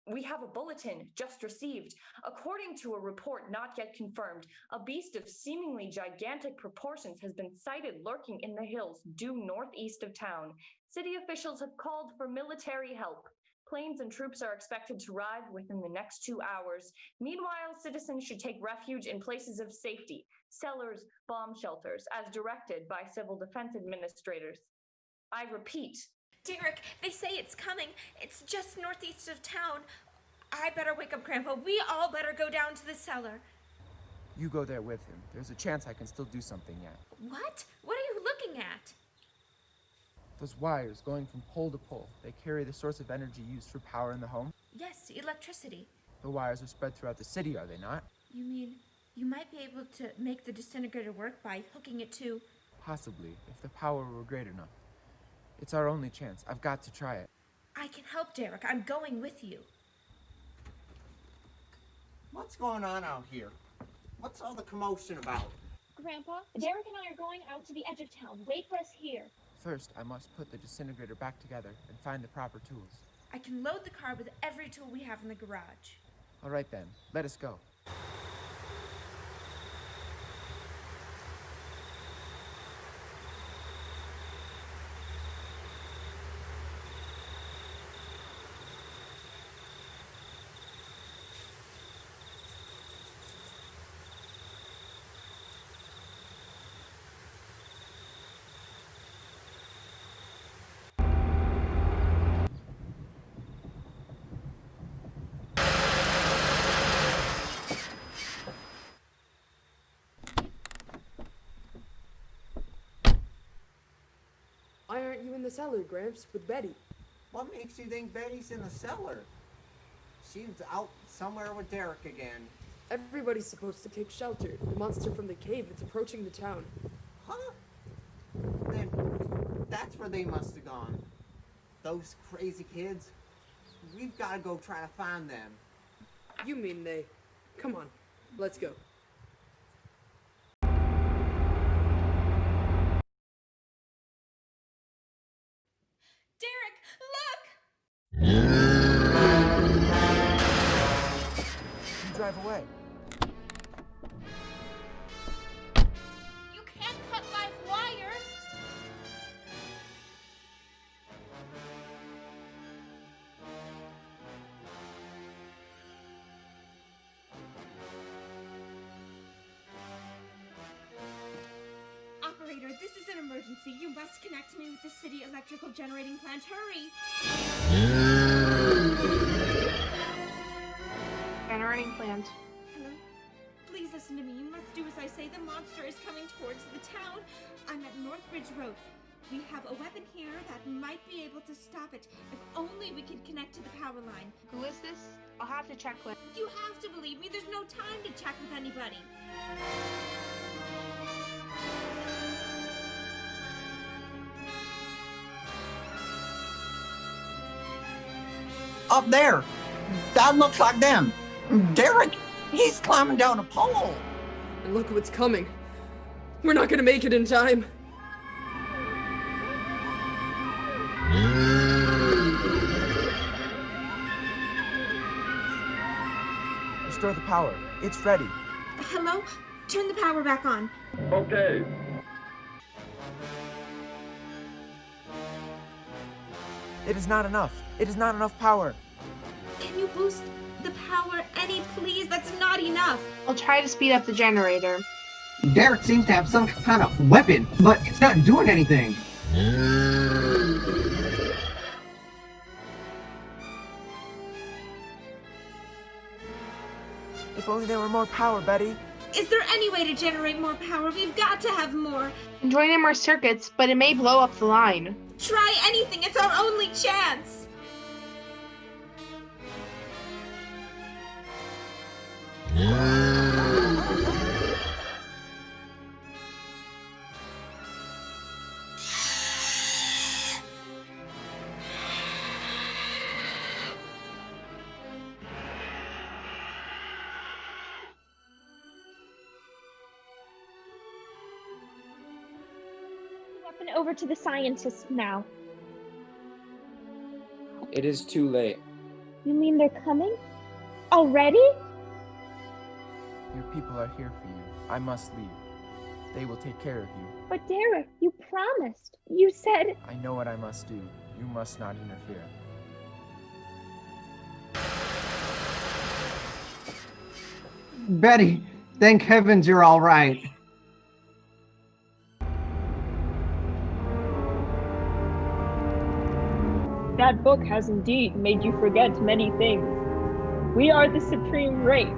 "We have a bulletin just received. According to a report not yet confirmed, a beast of seemingly gigantic proportions has been sighted lurking in the hills due northeast of town. City officials have called for military help. Planes and troops are expected to arrive within the next 2 hours. Meanwhile, citizens should take refuge in places of safety, cellars, bomb shelters, as directed by civil defense administrators. I repeat." Derek, they say it's coming. It's just northeast of town. I better wake up Grandpa. We all better go down to the cellar. You go there with him. There's a chance I can still do something yet. What? What are you looking at? Those wires going from pole to pole, they carry the source of energy used for power in the home? Yes, electricity. The wires are spread throughout the city, are they not? You mean you might be able to make the disintegrator work by hooking it to... Possibly, if the power were great enough. It's our only chance. I've got to try it. I can help, Derek. I'm going with you. What's going on out here? What's all the commotion about? Grandpa, Derek and I are going out to the edge of town. Wait for us here. First, I must put the disintegrator back together and find the proper tools. I can load the car with every tool we have in the garage. All right then, let us go. Why aren't you in the cellar, Gramps, with Betty? What makes you think Betty's in the cellar? She's out somewhere with Derek again. Everybody's supposed to take shelter. The monster from the cave, it's approaching the town. Huh? Then that's where they must have gone. Those crazy kids. We've got to go try to find them. You mean they? Come on, let's go. Derek, look! You drive away. You can't cut live wire! Operator, this is an emergency. You must connect me with the city electrical generating plant. Hurry! Generating plant. Hello? Please listen to me. You must do as I say. The monster is coming towards the town. I'm at Northridge Road. We have a weapon here that might be able to stop it. If only we could connect to the power line. Who is this? I'll have to check with. You have to believe me. There's no time to check with anybody. Up there! That looks like them! Derek, he's climbing down a pole! And look what's coming. We're not gonna make it in time. Restore the power. It's ready. Hello? Turn the power back on. Okay. It is not enough. It is not enough power. Can you boost the power any, please? That's not enough. I'll try to speed up the generator. Derek seems to have some kind of weapon, but it's not doing anything. If only there were more power, Betty. Is there any way to generate more power? We've got to have more. Join in more circuits, but it may blow up the line. Try anything. It's our only chance. Weapon over to the scientists now. It is too late. You mean they're coming? Already? Your people are here for you. I must leave. They will take care of you. But Derek, you promised. You said... I know what I must do. You must not interfere. Betty, thank heavens you're all right. That book has indeed made you forget many things. We are the supreme race.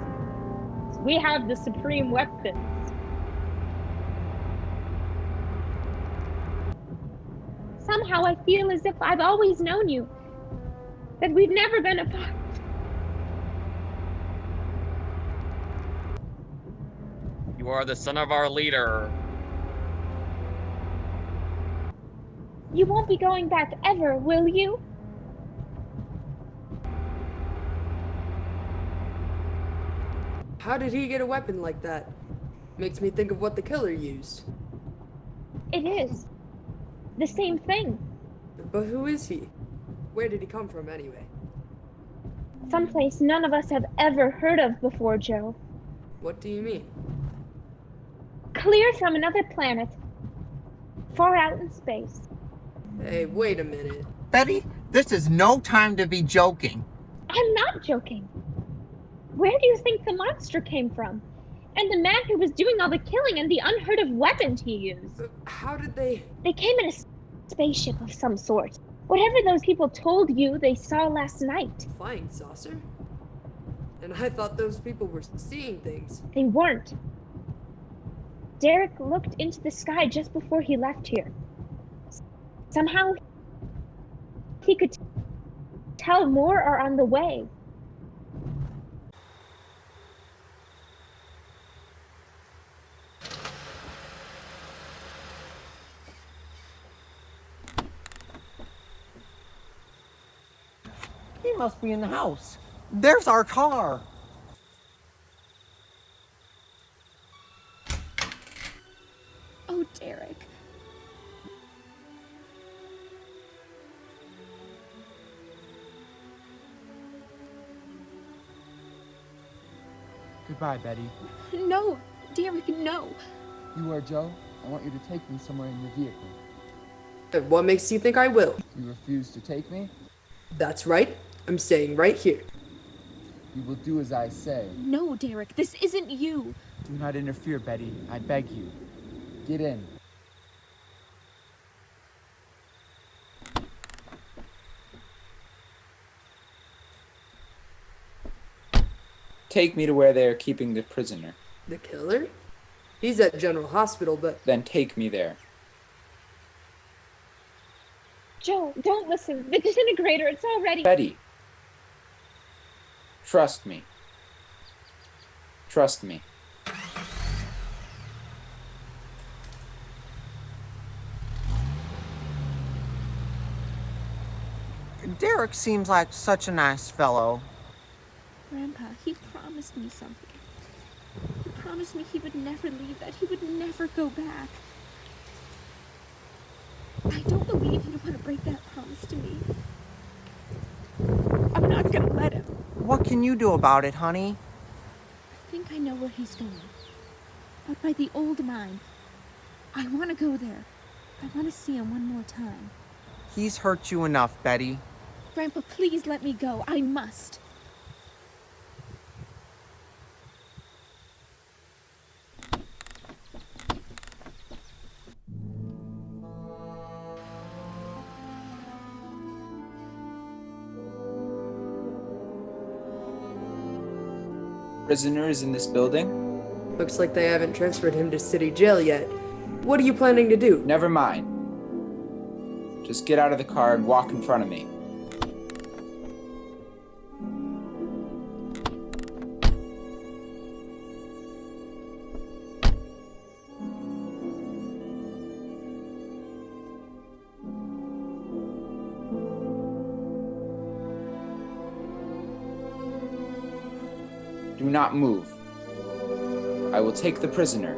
We have the supreme weapons. Somehow I feel as if I've always known you. That we've never been apart. You are the son of our leader. You won't be going back ever, will you? How did he get a weapon like that? Makes me think of what the killer used. It is. The same thing. But who is he? Where did he come from anyway? Someplace none of us have ever heard of before, Joe. What do you mean? Clear from another planet. Far out in space. Hey, wait a minute. Betty, this is no time to be joking. I'm not joking. Where do you think the monster came from? And the man who was doing all the killing and the unheard of weapons he used? How did they... They came in a spaceship of some sort. Whatever those people told you they saw last night. Flying saucer? And I thought those people were seeing things. They weren't. Derek looked into the sky just before he left here. Somehow, he could tell more are on the way. He must be in the house. There's our car. Oh, Derek. Goodbye, Betty. No, Derek, no. You are Joe. I want you to take me somewhere in your vehicle. And what makes you think I will? You refuse to take me? That's right. I'm staying right here. You will do as I say. No, Derek, this isn't you. Do not interfere, Betty. I beg you. Get in. Take me to where they are keeping the prisoner. The killer? He's at General Hospital, but... Then take me there. Joe, don't listen. The disintegrator, it's already... Betty. Trust me. Trust me. Derek seems like such a nice fellow. Grandpa, he promised me something. He promised me he would never leave, that he would never go back. I don't believe he'd want to break that promise to me. I'm not gonna let him. What can you do about it, honey? I think I know where he's going. Out by the old mine. I want to go there. I want to see him one more time. He's hurt you enough, Betty. Grandpa, please let me go. I must. Prisoners in this building? Looks like they haven't transferred him to city jail yet. What are you planning to do? Never mind. Just get out of the car and walk in front of me. Do not move. I will take the prisoner.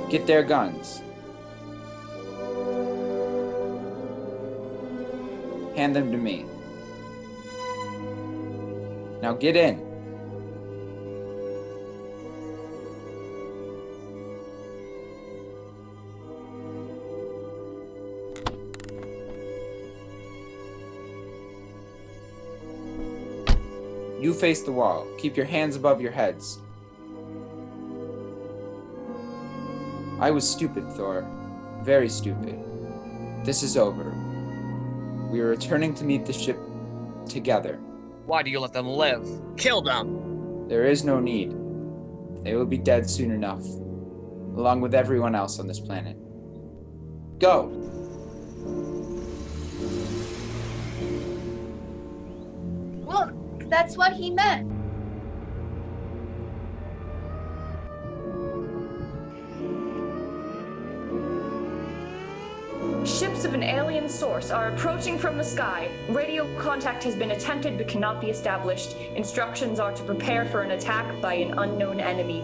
Get their guns. Hand them to me. Now get in. You face the wall. Keep your hands above your heads. I was stupid, Thor. Very stupid. This is over. We are returning to meet the ship together. Why do you let them live? Kill them! There is no need. They will be dead soon enough, along with everyone else on this planet. Go! Look, that's what he meant. Ships of an alien source are approaching from the sky. Radio contact has been attempted but cannot be established. Instructions are to prepare for an attack by an unknown enemy.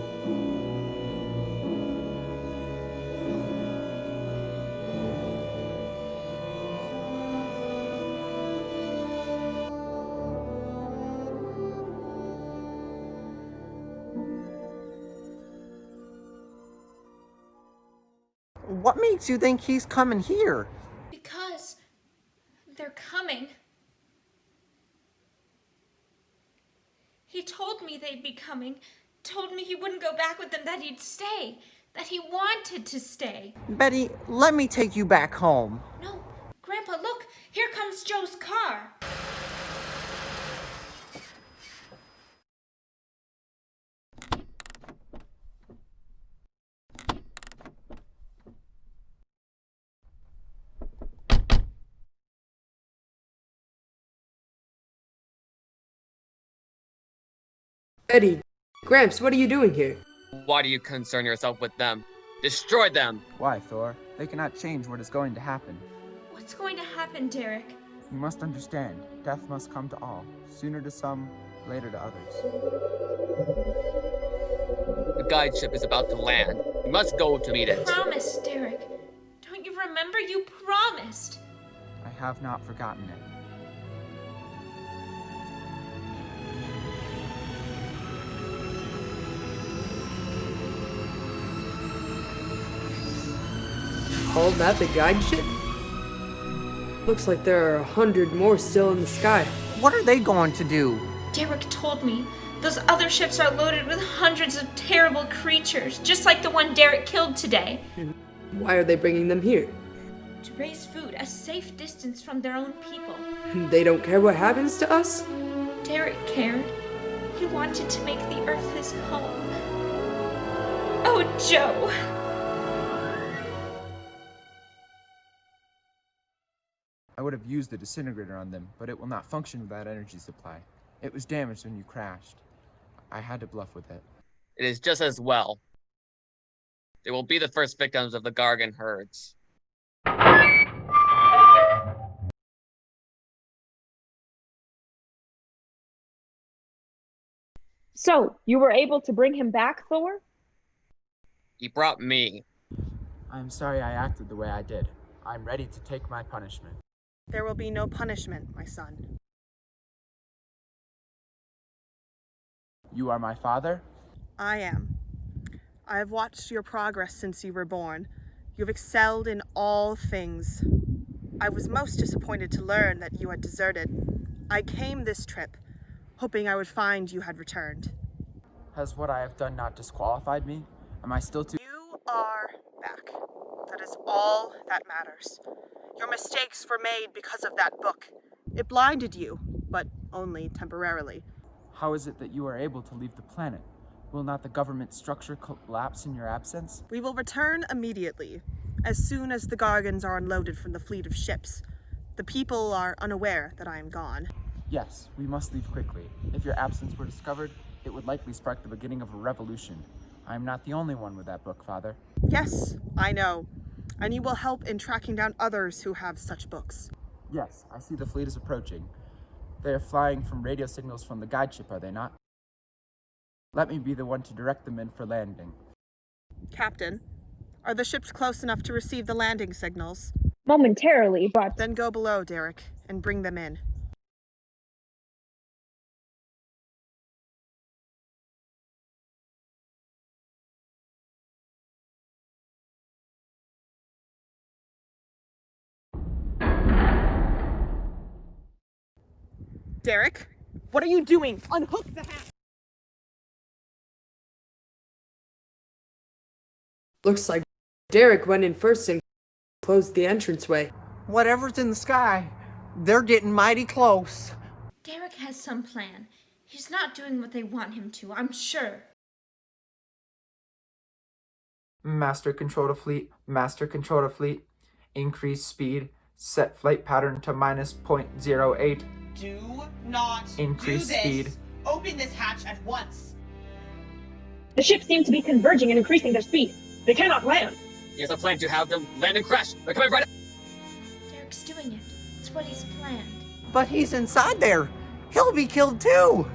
What makes you think he's coming here? Because they're coming. He told me they'd be coming. Told me he wouldn't go back with them, that he'd stay. That he wanted to stay. Betty, let me take you back home. No, Grandpa, look. Here comes Joe's car. Eddie, Gramps, what are you doing here? Why do you concern yourself with them? Destroy them! Why, Thor? They cannot change what is going to happen. What's going to happen, Derek? You must understand, death must come to all, sooner to some, later to others. The guide ship is about to land. We must go to meet it. Promise, Derek. Don't you remember? You promised. I have not forgotten it. Call that the guide ship? Looks like there are 100 more still in the sky. What are they going to do? Derek told me those other ships are loaded with hundreds of terrible creatures, just like the one Derek killed today. Why are they bringing them here? To raise food a safe distance from their own people. They don't care what happens to us? Derek cared. He wanted to make the Earth his home. Oh, Joe! I would have used the disintegrator on them, but it will not function without energy supply. It was damaged when you crashed. I had to bluff with it. It is just as well. They will be the first victims of the Gargan herds. So, you were able to bring him back, Thor? He brought me. I'm sorry I acted the way I did. I'm ready to take my punishment. There will be no punishment, my son. You are my father? I am. I have watched your progress since you were born. You've excelled in all things. I was most disappointed to learn that you had deserted. I came this trip, hoping I would find you had returned. Has what I have done not disqualified me? Am I still too— You are back. That is all that matters. Your mistakes were made because of that book. It blinded you, but only temporarily. How is it that you are able to leave the planet? Will not the government structure collapse in your absence? We will return immediately, as soon as the Gargans are unloaded from the fleet of ships. The people are unaware that I am gone. Yes, we must leave quickly. If your absence were discovered, it would likely spark the beginning of a revolution. I am not the only one with that book, Father. Yes, I know. And you will help in tracking down others who have such books. Yes, I see the fleet is approaching. They are flying from radio signals from the guide ship, are they not? Let me be the one to direct them in for landing. Captain, are the ships close enough to receive the landing signals? Momentarily, but— Then go below, Derek, and bring them in. Derek, what are you doing? Unhook the hatch! Looks like Derek went in first and closed the entranceway. Whatever's in the sky, they're getting mighty close. Derek has some plan. He's not doing what they want him to, I'm sure. Master control to fleet. Master control to fleet. Increase speed. Set flight pattern to -0.08. Do not Increase do this. speed. Open this hatch at once. The ships seem to be converging and increasing their speed. They cannot land. He has a plan to have them land and crash. They're coming right up. Derek's doing it. It's what he's planned. But he's inside there. He'll be killed too.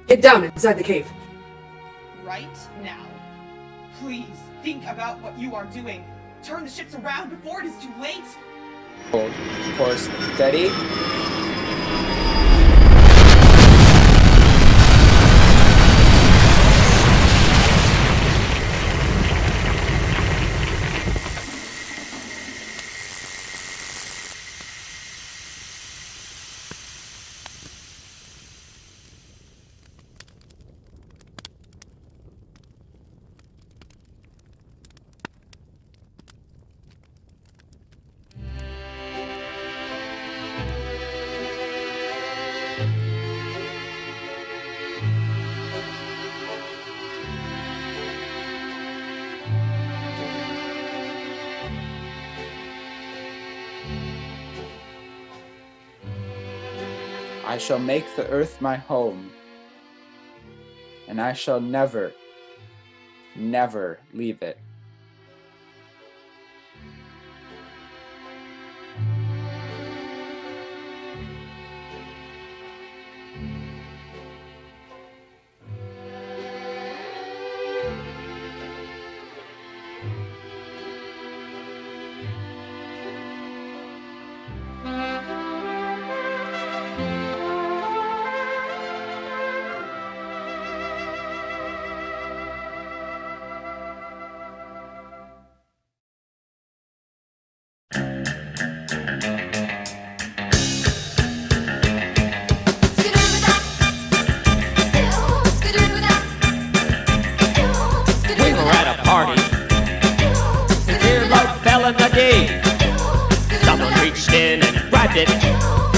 Get down inside the cave. Right now. Please think about what you are doing. Turn the ships around before it is too late. Hold. Course steady. I shall make the earth my home, and I shall never, never leave it. We were at a party. The dear love fell in the day. Someone reached in and grabbed it.